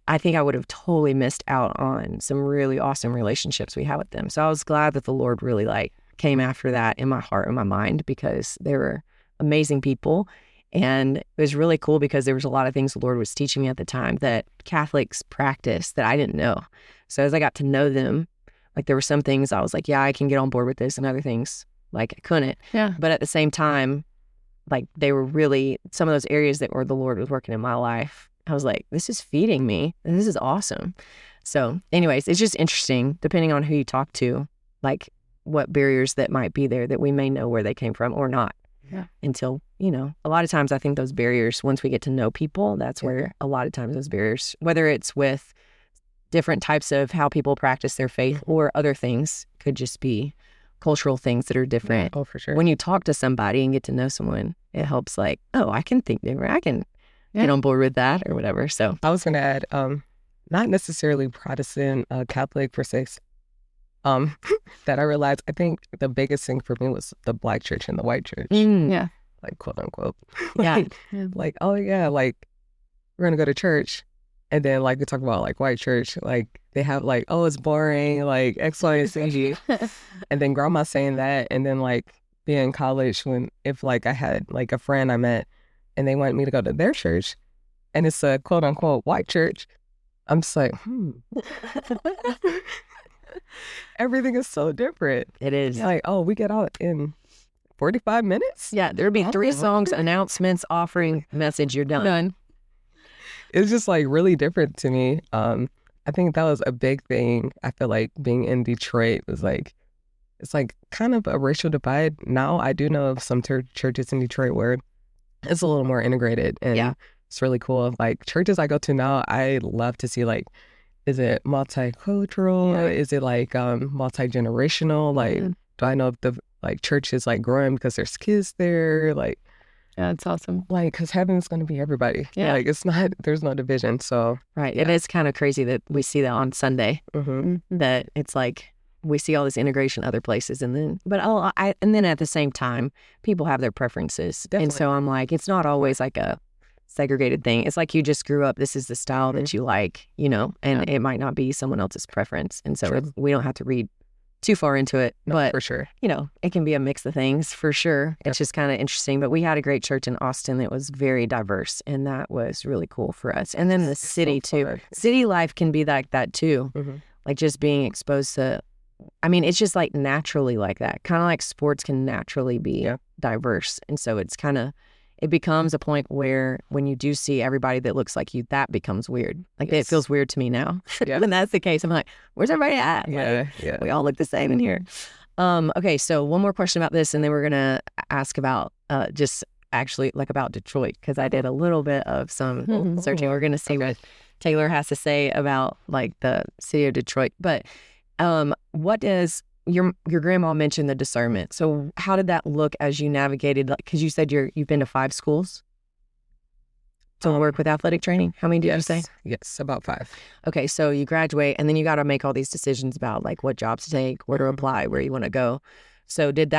I think I would have totally missed out on some really awesome relationships we had with them. So I was glad that the Lord really like came after that in my heart and my mind because they were amazing people. And it was really cool because there was a lot of things the Lord was teaching me at the time that Catholics practice that I didn't know. So as I got to know them, like there were some things I was like, yeah, I can get on board with this, and other things like I couldn't. Yeah. But at the same time, like they were really some of those areas that where the Lord was working in my life. I was like, this is feeding me and this is awesome. So anyways, it's just interesting depending on who you talk to, like what barriers that might be there that we may know where they came from or not. Yeah. Until, you know, a lot of times I think those barriers, once we get to know people, that's where a lot of times those barriers, whether it's with different types of how people practice their faith or other things, could just be cultural things that are different. Oh, for sure. When you talk to somebody and get to know someone, it helps like, oh, I can think different. I can get on board with that or whatever. So I was going to add, not necessarily Protestant, Catholic per se, that I realized, I think the biggest thing for me was the Black church and the white church. Yeah. Like, quote unquote. Yeah. Like, oh yeah, like we're going to go to church. And then like we talk about like white church, like they have like, oh, it's boring, like X, Y, and Z. And then grandma saying that. And then like being in college if like I had like a friend I met and they wanted me to go to their church and it's a quote unquote white church, I'm just like, everything is so different. it is. Like, oh, we get out in 45 minutes? Yeah, there'd be 3 songs, announcements, offering, message, you're done. It's just like really different to me. I think that was a big thing. I feel like being in Detroit was like, it's like kind of a racial divide. Now I do know of some churches in Detroit where it's a little more integrated and it's really cool. Like churches I go to now, I love to see like, is it multicultural? Is it like multi-generational? Like, do I know if like church is like growing because there's kids there. Like, Yeah, it's awesome. like, because heaven's going to be everybody. Yeah. Like, it's not, there's no division. So, Right. Yeah. It is kind of crazy that we see that on Sunday, that it's like we see all this integration other places. And then, and then at the same time, people have their preferences. Definitely. And so I'm like, it's not always like a segregated thing. It's like you just grew up, this is the style that you like, you know, and it might not be someone else's preference. And so True. we don't have to read too far into it, No, but for sure. you know, it can be a mix of things for sure. It's just kind of interesting. But we had a great church in Austin that was very diverse, and that was really cool for us. And then the city too. fun. City life can be like that too. Mhm. Like just being exposed to, I mean, it's just like naturally like that. Kind of like sports can naturally be diverse. And so it's kind of, it becomes a point where when you do see everybody that looks like you, that becomes weird. Like it feels weird to me now. Yeah. When that's the case, I'm like, where's everybody at? Yeah, Like, yeah. we all look the same in here. Okay, so one more question about this, and then we're gonna ask about just actually like about Detroit, because I did a little bit of some searching. We're gonna see what Taylor has to say about like the city of Detroit. But what does your grandma mentioned the discernment? So how did that look as you navigated? Like, because you said you've been to 5 schools to work with athletic training. How many did you say? Yes, about 5. Okay, so you graduate, and then you got to make all these decisions about like what jobs to take, where to apply, where you want to go. So did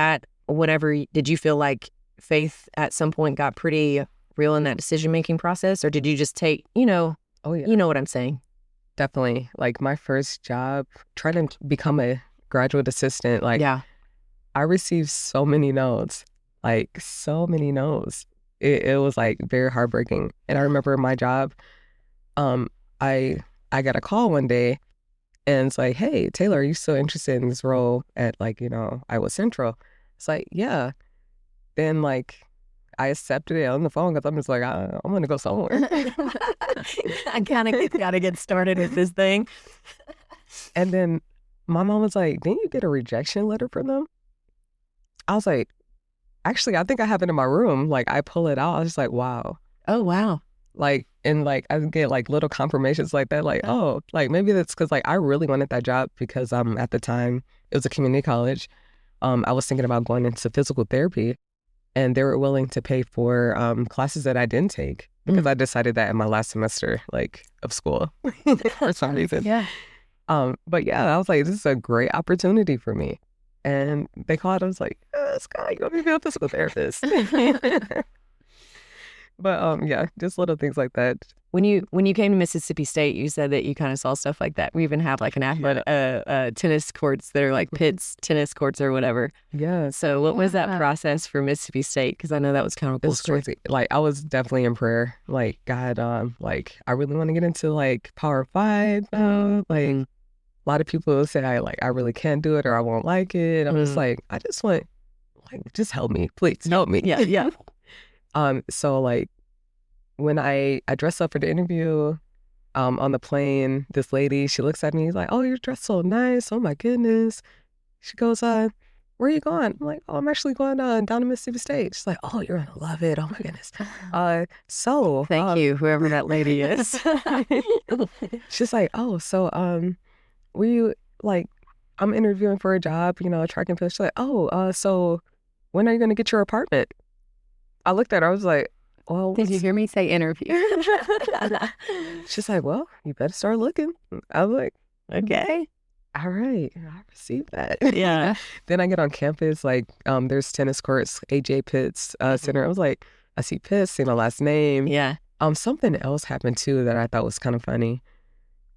you feel like faith at some point got pretty real in that decision-making process, or did you just take, you know what I'm saying? Definitely. Like my first job, trying to become a graduate assistant, like I received so many no's, like so many no's. It was like very heartbreaking. And I remember my job, I got a call one day, and it's like, hey, Taylor, are you still interested in this role at like, Iowa Central? It's like, yeah. Then like I accepted it on the phone because I'm just like, I'm going to go somewhere. I kind of got to get started with this thing. And then my mom was like, didn't you get a rejection letter from them? I was like, actually, I think I have it in my room. Like, I pull it out. I was just like, wow. Oh, wow. Like, and like, I get like little confirmations like that. Like, oh, like maybe that's because like I really wanted that job because at the time, it was a community college. I was thinking about going into physical therapy, and they were willing to pay for classes that I didn't take because I decided that in my last semester, like, of school for some reason. Yeah. But yeah, I was like, this is a great opportunity for me. And they called. I was like, Scott, you want me to be a physical therapist? But yeah, just little things like that. When you came to Mississippi State, you said that you kind of saw stuff like that. We even have like an athletic tennis courts that are like Pitt's tennis courts or whatever. Yeah. So what was that process for Mississippi State? Because I know that was kind of a cool story. Crazy. Like I was definitely in prayer. Like God, like I really want to get into like Power 5 now. Like a lot of people will say I really can't do it or I won't like it. I'm just like, I just want, like, just help me, please help me. Yeah. So like when I dressed up for the interview, on the plane, this lady, she looks at me, she's like, oh, you're dressed so nice. Oh my goodness. She goes, where are you going? I'm like, oh, I'm actually going down to Mississippi State. She's like, oh, you're gonna love it. Oh my goodness. So thank you, whoever that lady is. She's like, oh, so were you like, I'm interviewing for a job, track and field. She's like, oh, so when are you gonna get your apartment? I looked at her, I was like, well, did you hear me say interview? She's like, well, you better start looking. I was like, okay. All right, I received that. Yeah. Then I get on campus, like, there's tennis courts, AJ Pitts Center. I was like, I see Pitts, see my last name. Yeah. Something else happened too that I thought was kind of funny.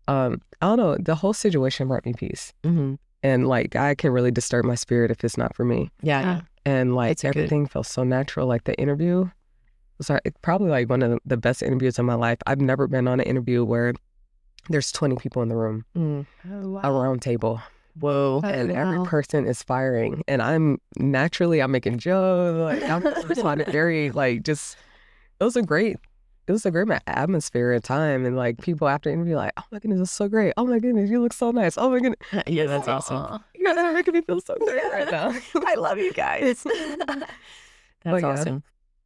I don't know, the whole situation brought me peace. Mm-hmm. And like, God can really disturb my spirit if it's not for me. Yeah. And like, everything felt so natural. Like the interview was probably like one of the best interviews of my life. I've never been on an interview where there's 20 people in the room, a round table. Whoa. And every person is firing. And I'm making jokes. Like, I'm responding very, like, just, it was a great atmosphere and time. And like, people after the interview, like, oh my goodness, it's so great. Oh my goodness, you look so nice. Oh my goodness. Yeah, that's awesome. You're making me feel so great right now. I love you guys. That's awesome.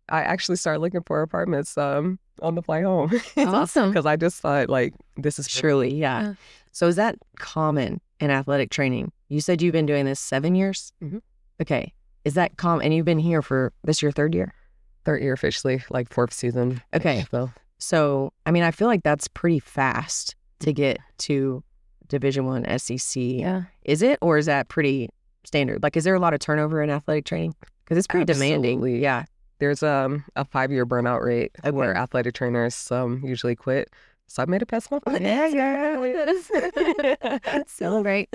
I actually started looking for apartments on the flight home. Awesome. Because I just thought, like, this is truly, yeah. So is that common in athletic training? You said you've been doing this 7 years? Mm-hmm. Okay. Is that and you've been here for this your third year? Third year officially, like 4th season. Okay. So, I mean, I feel like that's pretty fast to get to Division I SEC. Yeah. Is it, or is that pretty standard? Like, is there a lot of turnover in athletic training? Because it's pretty demanding. Yeah. There's a 5-year burnout rate where athletic trainers usually quit. So I made it past my point. Yeah. Celebrate.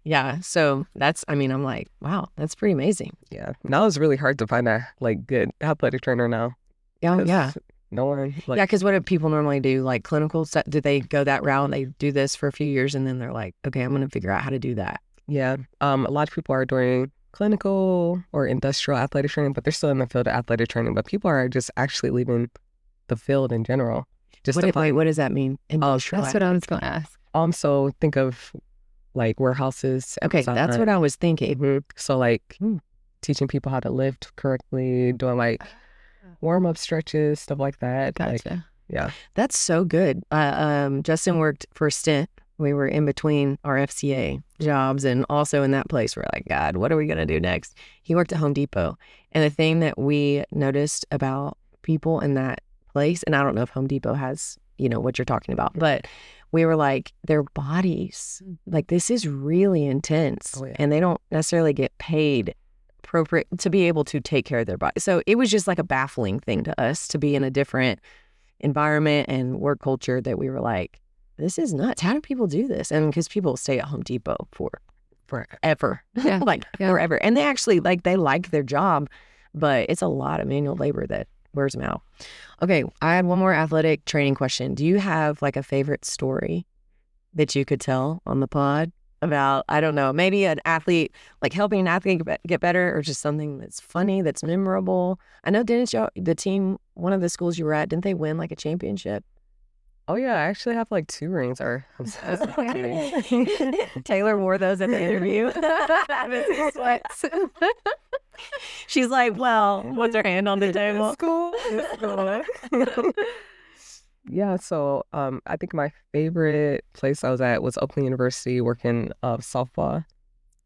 Yeah. So I'm like, wow, that's pretty amazing. Yeah. Now it's really hard to find a good athletic trainer now. Yeah. No one. Because what do people normally do? Like clinical stuff? Do they go that route? They do this for a few years and then they're like, okay, I'm going to figure out how to do that. Yeah. A lot of people are doing clinical or industrial athletic training, but they're still in the field of athletic training. But people are just actually leaving the field in general. What does that mean? That's what I was going to ask. So think of like warehouses. Okay, that's what I was thinking. Mm-hmm. So like teaching people how to lift correctly, doing like warm-up stretches, stuff like that. Gotcha. Yeah. That's so good. Justin worked for a stint. We were in between our FCA jobs and also in that place we're like, God, what are we going to do next? He worked at Home Depot. And the thing that we noticed about people in that place, and I don't know if Home Depot has, what you're talking about, but we were like, their bodies, like this is really intense. Oh, yeah. And they don't necessarily get paid appropriate to be able to take care of their body. So it was just like a baffling thing to us to be in a different environment and work culture that we were like, this is nuts. How do people do this? And because people stay at Home Depot forever, forever. And they actually they like their job, but it's a lot of manual labor that wears them out. Okay, I had one more athletic training question. Do you have like a favorite story that you could tell on the pod about, I don't know, maybe an athlete, like helping an athlete get better, or just something that's funny, that's memorable? I know, didn't you, the team, one of the schools you were at, didn't they win like a championship? Oh yeah, I actually have like 2 rings. I'm so kidding. Taylor wore those at the interview. She's like, well, what's her hand on the table? School. Yeah, so I think my favorite place I was at was Oakland University working softball.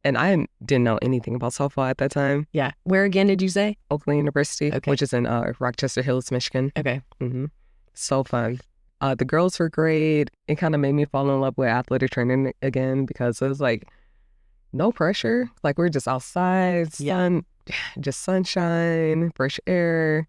And I didn't know anything about softball at that time. Yeah. Where again did you say? Oakland University, which is in Rochester Hills, Michigan. Okay. Mm-hmm. So fun. The girls were great. It kind of made me fall in love with athletic training again because it was like no pressure. Like we're just outside, just sunshine, fresh air.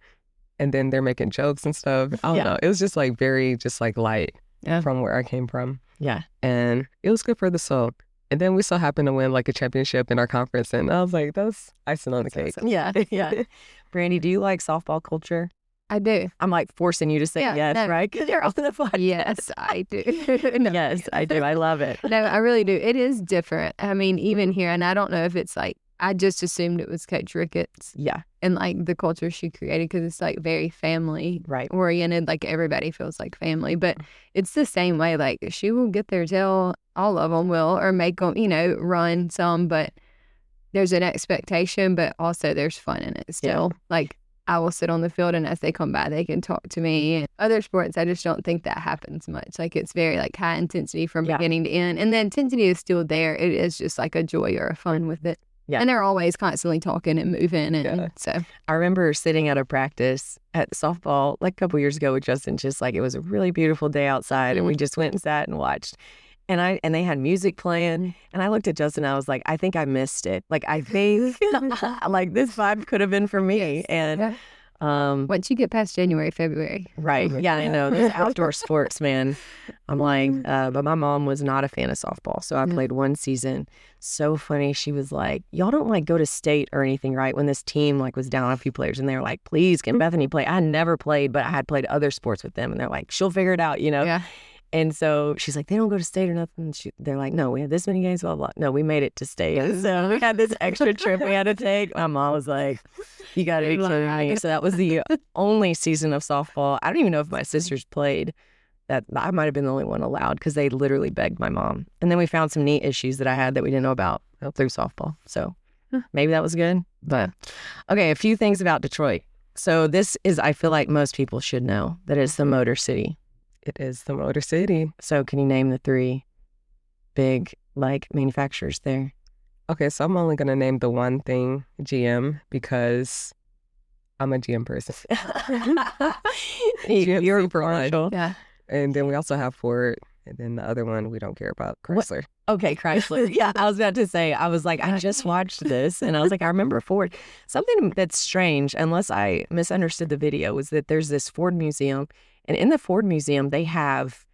And then they're making jokes and stuff. I don't know. It was just like very light from where I came from. Yeah. And it was good for the soul. And then we so happened to win like a championship in our conference. And I was like, that's icing on the cake. Awesome. Yeah. Yeah. Brandi, do you like softball culture? I do. I'm like forcing you to say yes, right? Because you're on the podcast. Yes, I do. Yes, I do. I love it. No, I really do. It is different. I mean, even here, and I don't know if it's like, I just assumed it was Coach Ricketts. Yeah. And like the culture she created, because it's like very family oriented. Like everybody feels like family. But it's the same way. Like she will get their tail, all of them will, or make them, run some. But there's an expectation, but also there's fun in it still. Yeah. Like I will sit on the field, and as they come by, they can talk to me. And other sports, I just don't think that happens much. Like it's very like high intensity from beginning to end. And the intensity is still there. It is just like a joy or a fun with it. Yeah. And they're always constantly talking and moving. And so I remember sitting at a practice at softball like a couple years ago with Justin, just like it was a really beautiful day outside and we just went and sat and watched. And they had music playing, and I looked at Justin and I was like, I think I missed it. Like I think like this vibe could have been for me. And once you get past January, February. Right. Yeah, I know. Those outdoor sports, man. I'm like, but my mom was not a fan of softball. So I played one season. So funny. She was like, y'all don't like go to state or anything, right? When this team like was down a few players and they were like, please, can Bethany play? I never played, but I had played other sports with them. And they're like, she'll figure it out, Yeah. And so she's like, they don't go to state or nothing. They're like, no, we had this many games, blah, blah. No, we made it to state. So we had this extra trip we had to take. My mom was like, you got to be kidding me. So that was the only season of softball. I don't even know if my sisters played. That I might have been the only one allowed because they literally begged my mom. And then we found some neat issues that I had that we didn't know about through softball. So maybe that was good. But okay, a few things about Detroit. So this is, I feel like most people should know that it's the Motor City. It is the Motor City. So can you name the 3 big, like, manufacturers there? Okay, so I'm only gonna name the one thing GM because I'm a GM person. You're commercial. Yeah. And then we also have Ford. And then the other one we don't care about, Chrysler. Okay, Chrysler. Yeah, I was about to say, I was like, I just watched this and I was like, I remember Ford. Something that's strange, unless I misunderstood the video, was that there's this Ford museum. And in the Ford museum, they have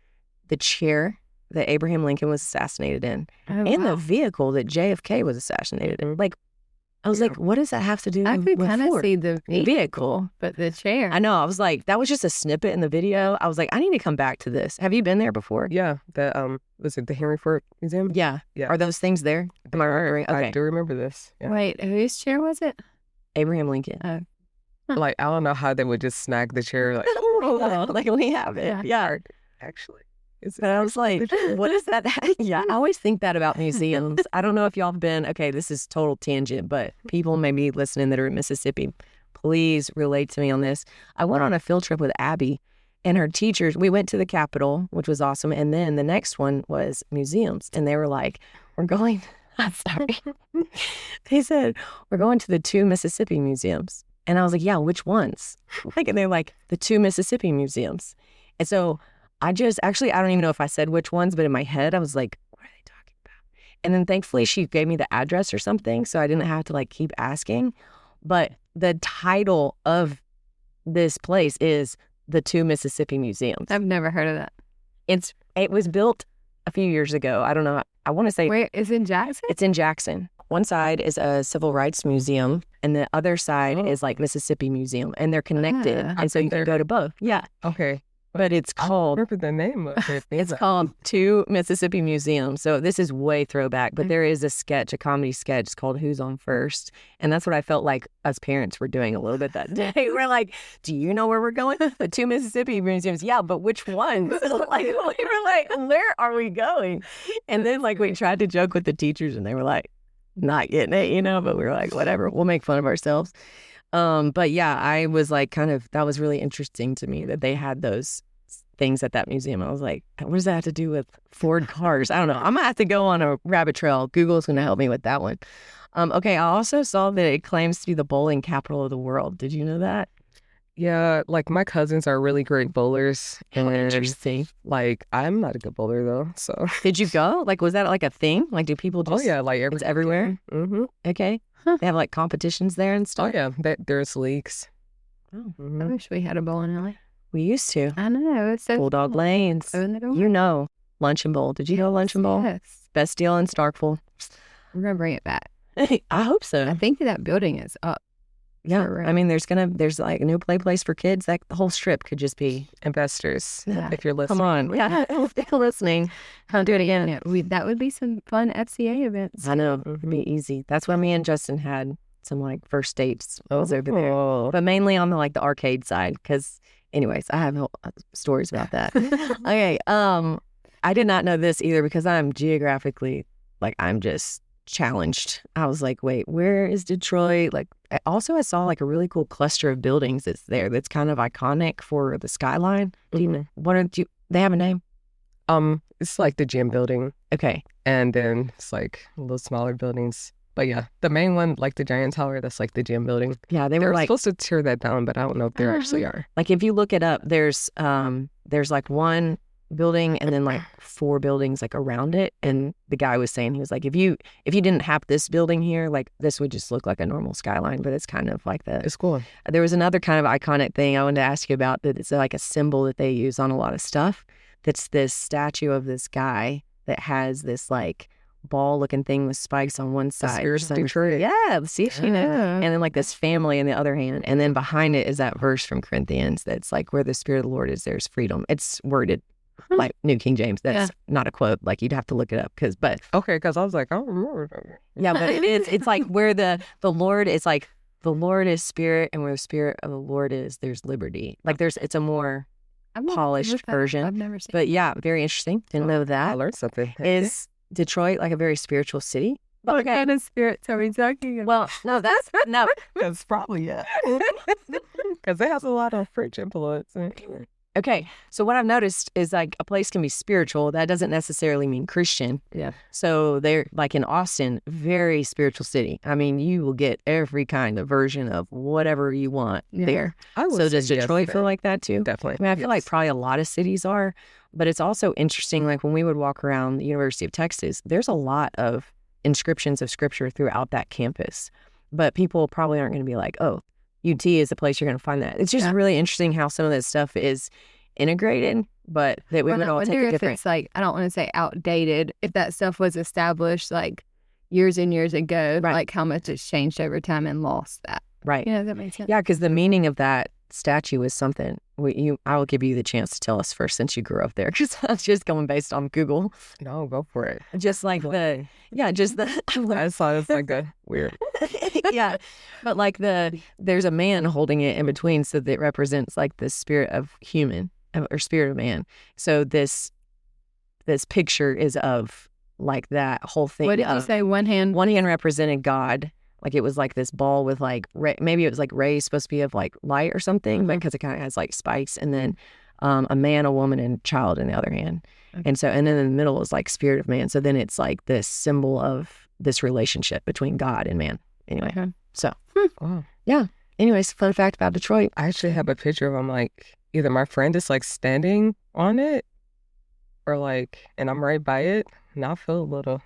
the chair that Abraham Lincoln was assassinated in and the vehicle that JFK was assassinated in. Like, I was like, what does that have to do I could with kind of Ford? see the vehicle, but the chair. I know. I was like, that was just a snippet in the video. I was like, I need to come back to this. Have you been there before? Yeah, was it the Henry Ford Museum? Yeah. Yeah. Are those things there? Am I right? Okay. I do remember this. Yeah. Wait, whose chair was it? Abraham Lincoln. Like, I don't know how they would just snag the chair. Like, like we have it. Yeah. Actually. But I was like, what is that? Yeah, I always think that about museums. I don't know if y'all have been, okay, this is total tangent, but people maybe listening that are in Mississippi, please relate to me on this. I went on a field trip with Abby and her teachers. We went to the Capitol, which was awesome. And then the next one was museums. And they were like, we're going, I'm sorry. They said, we're going to the 2 Mississippi museums. And I was like, yeah, which ones? Like, and they're like, the 2 Mississippi museums. And so I don't even know if I said which ones, but in my head, I was like, what are they talking about? And then thankfully she gave me the address or something, so I didn't have to like keep asking. But the title of this place is the 2 Mississippi Museums. I've never heard of that. It was built a few years ago. I don't know. I want to say. Where is it in Jackson? It's in Jackson. One side is a civil rights museum, and the other side is like Mississippi Museum, and they're connected. And so you can go to both. Yeah. Okay. But it's called. I remember the name of it. It's called 2 Mississippi Museums. So this is way throwback, but there is a comedy sketch called Who's on First? And that's what I felt like us parents were doing a little bit that day. We're like, do you know where we're going? The 2 Mississippi Museums. Yeah, but which ones? Like, we were like, where are we going? And then like we tried to joke with the teachers and they were like, not getting it, but we were like, whatever, we'll make fun of ourselves. But yeah, I was like that was really interesting to me that they had those things at that museum. I was like, what does that have to do with Ford cars? I don't know. I'm going to have to go on a rabbit trail. Google's going to help me with that one. Okay, I also saw that it claims to be the bowling capital of the world. Did you know that? Yeah, like my cousins are really great bowlers. And interesting. Like, I'm not a good bowler though, so. Did you go? Like, was that like a thing? Like, do people just... Oh yeah, like it's everywhere? Mm-hmm. Okay. Huh. They have like competitions there and stuff? Oh yeah, there's leagues. Oh, I wish we had a bowling alley. We used to. I know. It's so Bulldog cool. Lanes. Lunch and Bowl. Did you go Lunch and Bowl? Yes. Best deal in Starkville. We're going to bring it back. I hope so. I think that building is up. Yeah. I mean, there's like a new play place for kids. That the whole strip could just be investors. Yeah. If you're listening. Come on. Yeah. If you're listening. I'll do it again. Yeah, that would be some fun FCA events. I know. It'd be easy. That's when me and Justin had some like first dates. Was over there. But mainly on the arcade side because... Anyways, I have stories about that. Okay. I did not know this either because I'm geographically, I'm just challenged. I was like, wait, where is Detroit? I saw a really cool cluster of buildings that's there that's kind of iconic for the skyline. Do they have a name? It's like the gym building. Okay. And then it's like little smaller buildings. But yeah, the main one, like the giant tower, that's like the gym building. Yeah, they were were supposed to tear that down, but I don't know if they actually are. Like if you look it up, there's one building and then 4 buildings around it. And the guy was saying, he was like, if you didn't have this building here, this would just look like a normal skyline. But it's kind of like that. It's cool. There was another kind of iconic thing I wanted to ask you about that it's like a symbol that they use on a lot of stuff. That's this statue of this guy that has this ball looking thing with spikes on one side. Spirit of Detroit. Yeah, see if you know. And then this family in the other hand. And then behind it is that verse from Corinthians that's where the Spirit of the Lord is, there's freedom. It's worded like New King James. That's not a quote. You'd have to look it up but okay, because I was like, I don't remember. Yeah, but it is. It's where the Lord is the Lord is spirit, and where the Spirit of the Lord is, there's liberty. It's a more polished version. I've never seen. But yeah, very interesting. Didn't know that. I learned something. Is Detroit a very spiritual city? What kind of spirits are we talking about? Well, no, that's probably because it has a lot of French influence. Okay, so what I've noticed is like a place can be spiritual. That doesn't necessarily mean Christian. Yeah. So they're like in Austin, very spiritual city. I mean, you will get every kind of version of whatever you want there. So does Detroit feel like that too? Definitely. I mean, I feel like probably a lot of cities are, but it's also interesting. Like when we would walk around the University of Texas, there's a lot of inscriptions of scripture throughout that campus. But people probably aren't going to be like, oh, UT is the place you're going to find that. It's just really interesting how some of that stuff is integrated, but that we would all take a different. It's like, I don't want to say outdated. If that stuff was established like years and years ago, like how much it's changed over time and lost that. Right. Yeah, that makes sense. Yeah, because the meaning of that statue is something. I will give you the chance to tell us first, since you grew up there, because I was just going based on Google. No, go for it. Just like I saw it's like a weird. Yeah, but like there's a man holding it in between, so that it represents like the spirit of human or spirit of man. So this picture is of like that whole thing. What did you say? One hand represented God. Like it was like this ball with like maybe it was like rays supposed to be of like light or something, but because it kind of has like spikes, and then a man, a woman, and child in the other hand, and then in the middle is like spirit of man. So then it's like this symbol of this relationship between God and man. Anyway, so yeah. Anyways, fun fact about Detroit. I actually have a picture of him. Like either my friend is like standing on it, or like, and I'm right by it, and I feel a little.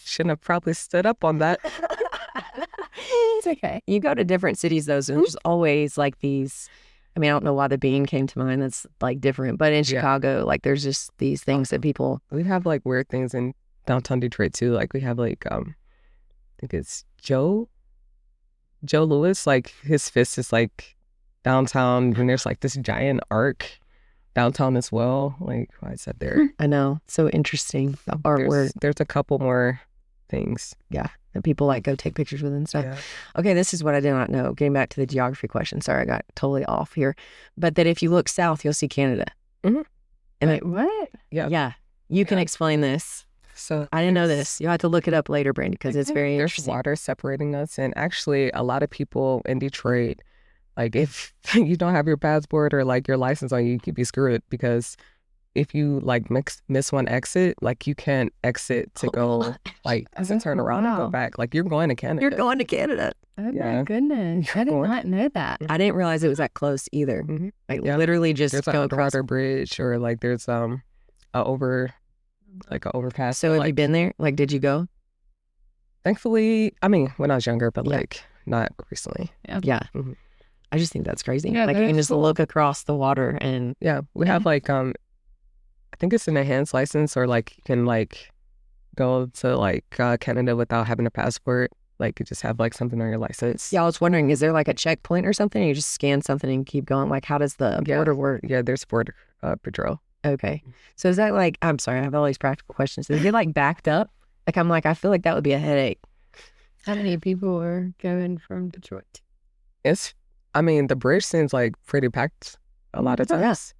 Shouldn't have probably stood up on that. It's okay. You go to different cities though, so there's always like these. I mean, I don't know why the bean came to mind. That's like different, but in Chicago, like there's just these things that people. We have like weird things in downtown Detroit too. Like we have like I think it's Joe Louis. Like his fist is like downtown, and there's like this giant arc downtown as well. Like why is that there? I know, so interesting. The artwork. There's a couple more things. Yeah. And people like go take pictures with it and stuff. Yeah. Okay, this is what I did not know. Getting back to the geography question. Sorry, I got totally off here. But that if you look south, you'll see Canada. Mm-hmm. And wait, what? Yeah. Yeah. You can explain this. So I didn't know this. You'll have to look it up later, Brandi, because it's very interesting. There's water separating us. And actually, a lot of people in Detroit, like if you don't have your passport or like your license on you, you could be screwed, because if you like miss one exit, like you can't exit to go like to turn around and go back. Like you're going to Canada. You're going to Canada. Oh my goodness. I did not know that. I didn't realize it was that close either. Mm-hmm. Like literally just there's go an across underwater bridge, or like there's a overpass. So have you been there? Like, did you go? Thankfully, I mean, when I was younger, but like not recently. Yeah. Mm-hmm. I just think that's crazy. Yeah, like you can just look across the water and we have like I think it's an enhanced license, or like you can like go to like Canada without having a passport. Like you just have like something on your license. Yeah, I was wondering, is there like a checkpoint or something? Or you just scan something and keep going? Like how does the border work? Yeah, there's border patrol. Okay. So is that like, I'm sorry, I have all these practical questions. Is it like backed up? Like I'm like, I feel like that would be a headache. How many people are going from Detroit? I mean, the bridge seems like pretty packed a lot of times. Yes.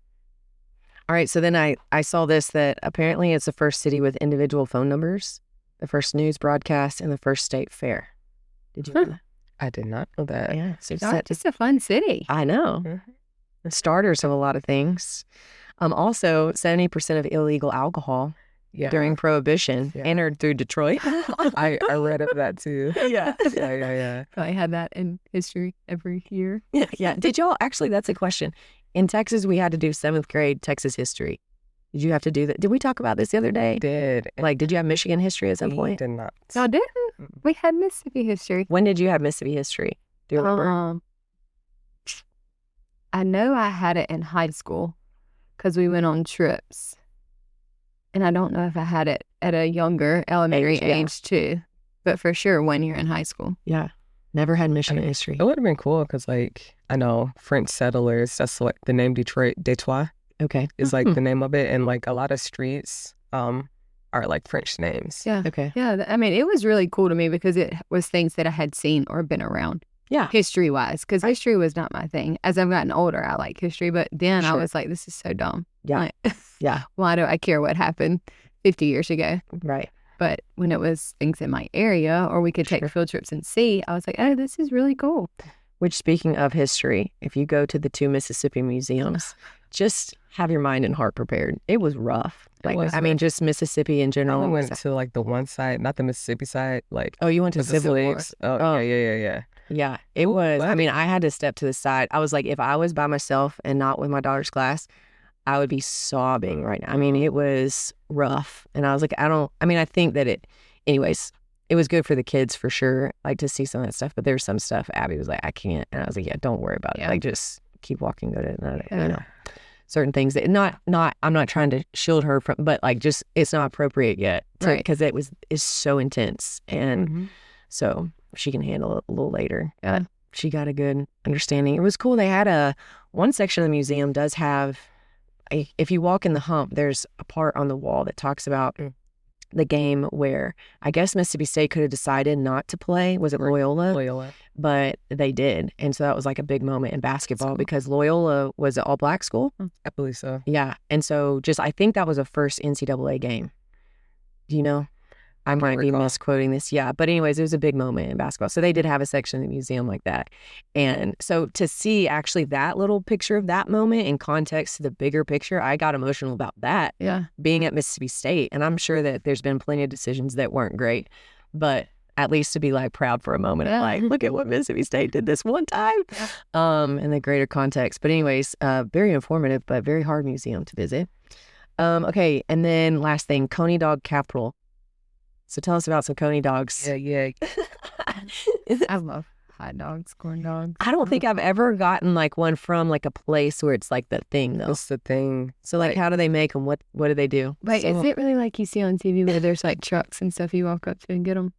All right, so then I saw this, that apparently it's the first city with individual phone numbers, the first news broadcast, and the first state fair. Did you know that? I did not know that. Yeah. So It's a fun city. I know. Mm-hmm. The starters of a lot of things. Also, 70% of illegal alcohol during Prohibition entered through Detroit. I read of that too. Yeah. Yeah. Probably had that in history every year. Yeah. Did y'all, actually, that's a question. In Texas, we had to do 7th grade Texas history. Did you have to do that? Did we talk about this the other day? Did. Like, did you have Michigan history at some point? Did not. No, didn't. We had Mississippi history. When did you have Mississippi history? Do you remember? I know I had it in high school because we went on trips. And I don't know if I had it at a younger elementary age too. But for sure, 1 year in high school. Yeah. Never had Michigan history. It would have been cool because, like, I know French settlers, that's like the name Detroit, Okay. is like the name of it. And like a lot of streets are like French names. Yeah. Okay. Yeah. I mean, it was really cool to me because it was things that I had seen or been around. Yeah. History wise, because history was not my thing. As I've gotten older, I like history. But then I was like, this is so dumb. Yeah. Like, yeah. Why do I care what happened 50 years ago? Right. But when it was things in my area or we could take field trips and see, I was like, oh, this is really cool. Which, speaking of history, if you go to the 2 Mississippi museums, just have your mind and heart prepared. It was rough. I mean, just Mississippi in general. I went to like the one side, not the Mississippi side. Like, oh, you went to Civil War? Oh, yeah. Yeah, it was. I mean, I had to step to the side. I was like, if I was by myself and not with my daughter's class, I would be sobbing right now. I mean, it was rough. And I was like, I think that anyways, it was good for the kids for sure, like to see some of that stuff. But there's some stuff Abby was like, I can't. And I was like, yeah, don't worry about it. Like, just keep walking, go to another, you know, certain things that I'm not trying to shield her from, but like, just, it's not appropriate yet. Because it's so intense. And so she can handle it a little later. Yeah. She got a good understanding. It was cool. They had one section of the museum does have, if you walk in the hump, there's a part on the wall that talks about the game where I guess Mississippi State could have decided not to play. Was it Loyola? Loyola. But they did. And so that was like a big moment in basketball because Loyola was an all-black school. I believe so. Yeah. And so I think that was a first NCAA game. Do you know? I might be misquoting this. Yeah. But anyways, it was a big moment in basketball. So they did have a section in the museum like that. And so to see actually that little picture of that moment in context to the bigger picture, I got emotional about that. Yeah. Being at Mississippi State. And I'm sure that there's been plenty of decisions that weren't great. But at least to be like proud for a moment of like, look at what Mississippi State did this one time. In the greater context. But anyways, very informative, but very hard museum to visit. Okay. And then last thing, Coney Dog Capital. So tell us about some Coney dogs. Yeah. I love hot dogs, corn dogs. I don't think I've ever gotten like one from like a place where it's like the thing though. It's the thing. So like, how do they make them? What do they do? Wait, is it really like you see on TV where there's like trucks and stuff you walk up to and get them?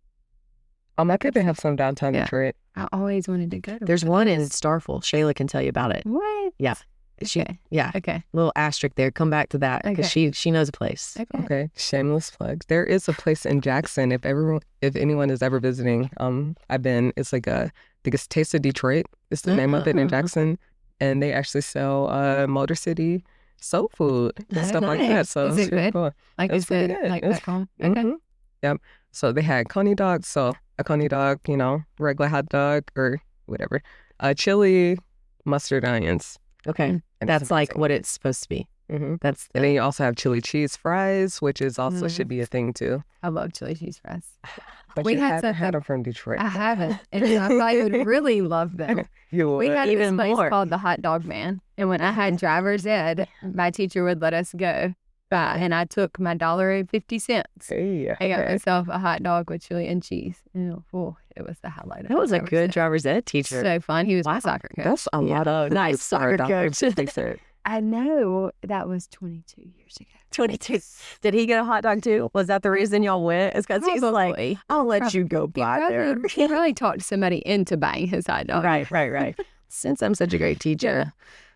I think they have some downtown Detroit. I always wanted to go to There's one in Starful. Shayla can tell you about it. What? Yeah. Okay. Okay. Little asterisk there. Come back to that because she knows a place. Okay. Shameless plug. There is a place in Jackson. If anyone is ever visiting, I've been. It's like I think it's Taste of Detroit. It's the name of it in Jackson, and they actually sell Motor City soul food and stuff like that. So is it good? Cool. Like it's is it like back home? Okay. Yep. So they had Coney dogs. So a Coney dog, regular hot dog or whatever. Chili, mustard, onions. Okay. And that's like what it's supposed to be. And then you also have chili cheese fries, which is also should be a thing too. I love chili cheese fries. But we haven't had them from Detroit. I haven't. And I probably would really love them. You would. We had even this place more. called the Hot Dog Man. And when I had driver's ed, my teacher would let us go. And I took my $1.50. Hey, I got myself a hot dog with chili and cheese. It was the highlight of That was a good driver's ed teacher. So fun. He was my soccer coach. That's a lot of nice soccer coach. I know. That was 22 years ago. 22. Did he get a hot dog too? Was that the reason y'all went? It's because he's like, I'll let you go by there. He probably talked somebody into buying his hot dog. Right. Since I'm such a great teacher,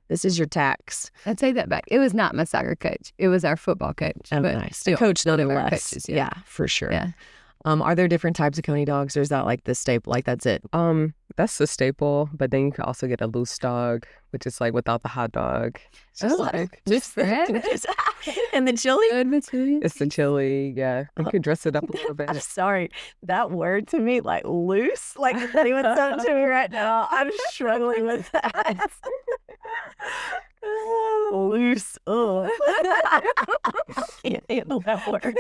this is your tax. I take that back. It was not my soccer coach. It was our football coach. Oh, but nice. Still, coach nonetheless. Coaches, yeah, for sure. Yeah. Are there different types of Coney dogs, or is that like the staple? Like that's it? That's the staple. But then you can also get a loose dog, which is like without the hot dog. Just bread and the chili. It's the chili. Yeah, you could dress it up a little bit. I'm sorry, that word to me, like loose, like that even sounds to me right now. I'm struggling with that. Loose. Oh, can't handle that word.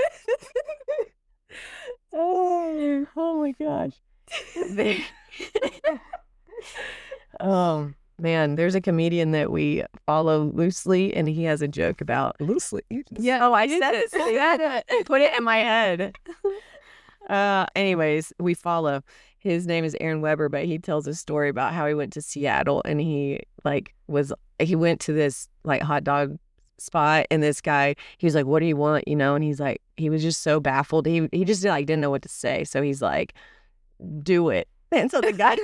Oh my gosh. Man, there's a comedian that we follow loosely, and he has a joke about loosely. Yeah. Oh, I said it. See that? Put it in my head. Anyways, we follow. His name is Aaron Weber, but he tells a story about how he went to Seattle, and he went to this like hot dog spot, and this guy, he was like, what do you want, and he's like, he was just so baffled, he just like didn't know what to say, so he's like, do it. And so the guy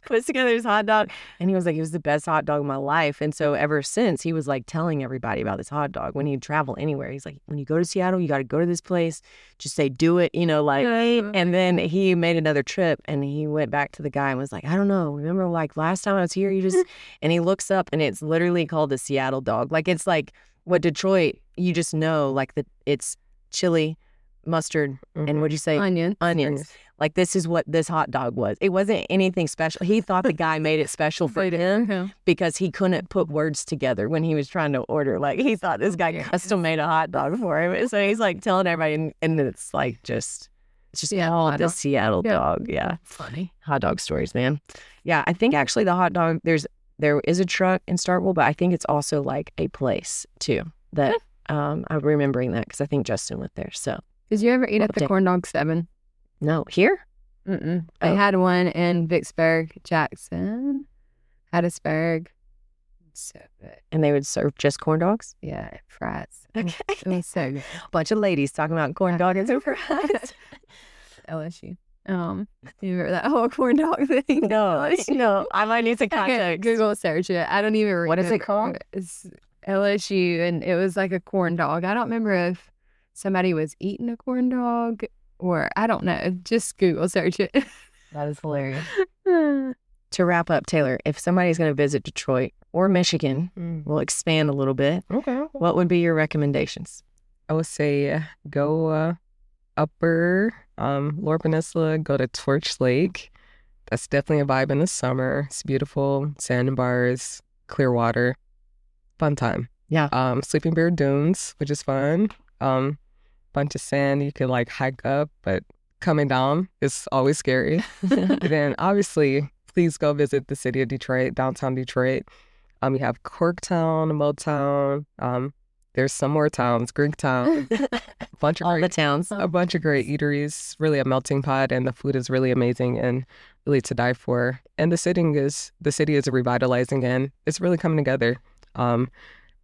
puts together his hot dog, and he was like, it was the best hot dog of my life. And so ever since, he was like telling everybody about this hot dog when he'd travel anywhere. He's like, when you go to Seattle, you got to go to this place, just say do it, and then he made another trip, and he went back to the guy and was like, I don't know, remember like last time I was here, you just and he looks up, and it's literally called the Seattle dog. Like it's like what Detroit, you just know, like it's chili, mustard, and what'd you say? Onions. Like, this is what this hot dog was. It wasn't anything special. He thought the guy made it special for him because he couldn't put words together when he was trying to order. Like, he thought this guy custom made a hot dog for him. So he's like telling everybody, and it's like it's just called the Seattle dog. Yeah. Funny. Hot dog stories, man. Yeah, I think actually the hot dog, there is a truck in Starkville, but I think it's also like a place too that I'm remembering that because I think Justin went there. So did you ever eat at the Corn Dog 7? No, here? I had one in Vicksburg. Jackson, Hattiesburg. So good. And they would serve just corn dogs? Yeah, fries. Okay. It was so good. Bunch of ladies talking about corn dogs and fries. LSU. You remember that whole corn dog thing? No. I might need some context. Google search it. I don't even remember. What is it called? It's LSU, and it was like a corn dog. I don't remember if somebody was eating a corn dog or I don't know. Just Google search it. That is hilarious. To wrap up, Taylor, if somebody's going to visit Detroit or Michigan, we'll expand a little bit. Okay. What would be your recommendations? I would say go upper Lower Peninsula, go to Torch Lake. That's definitely a vibe in the summer. It's beautiful, sandbars, clear water, fun time. Yeah. Sleeping Bear Dunes, which is fun. Bunch of sand you can like hike up, but coming down is always scary. Then obviously, please go visit the city of Detroit, downtown Detroit. You have Corktown, Motown. There's some more towns, Greektown, the towns. A bunch of great eateries, really a melting pot, and the food is really amazing and really to die for. And the city is revitalizing and it's really coming together.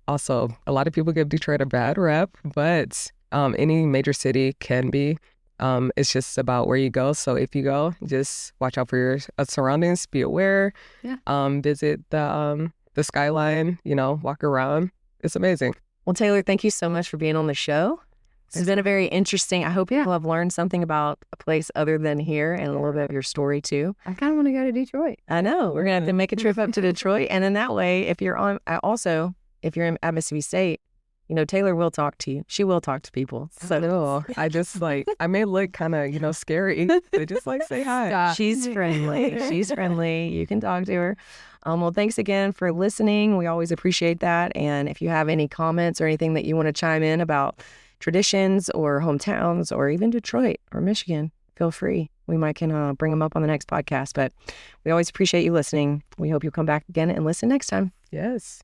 Also, a lot of people give Detroit a bad rep, but any major city can be. It's just about where you go. So if you go, just watch out for your surroundings, be aware, visit the skyline, walk around. It's amazing. Well, Taylor, thank you so much for being on the show. This has been a very interesting, I hope people have learned something about a place other than here and a little bit of your story too. I kind of want to go to Detroit. I know. We're going to have to make a trip up to Detroit. And then that way, if you're at Mississippi State, Taylor will talk to you. She will talk to people. So no, I may look kind of, scary, but just say hi. Stop. She's friendly. You can talk to her. Well, thanks again for listening. We always appreciate that. And if you have any comments or anything that you want to chime in about traditions or hometowns or even Detroit or Michigan, feel free. We might can bring them up on the next podcast. But we always appreciate you listening. We hope you'll come back again and listen next time. Yes.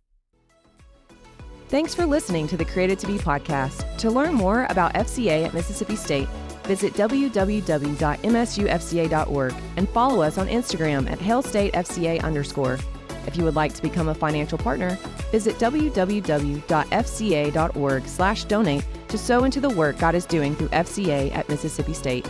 Thanks for listening to the Created to Be podcast. To learn more about FCA at Mississippi State, visit www.msufca.org and follow us on Instagram at HailStateFCA_. If you would like to become a financial partner, visit www.fca.org/donate to sow into the work God is doing through FCA at Mississippi State.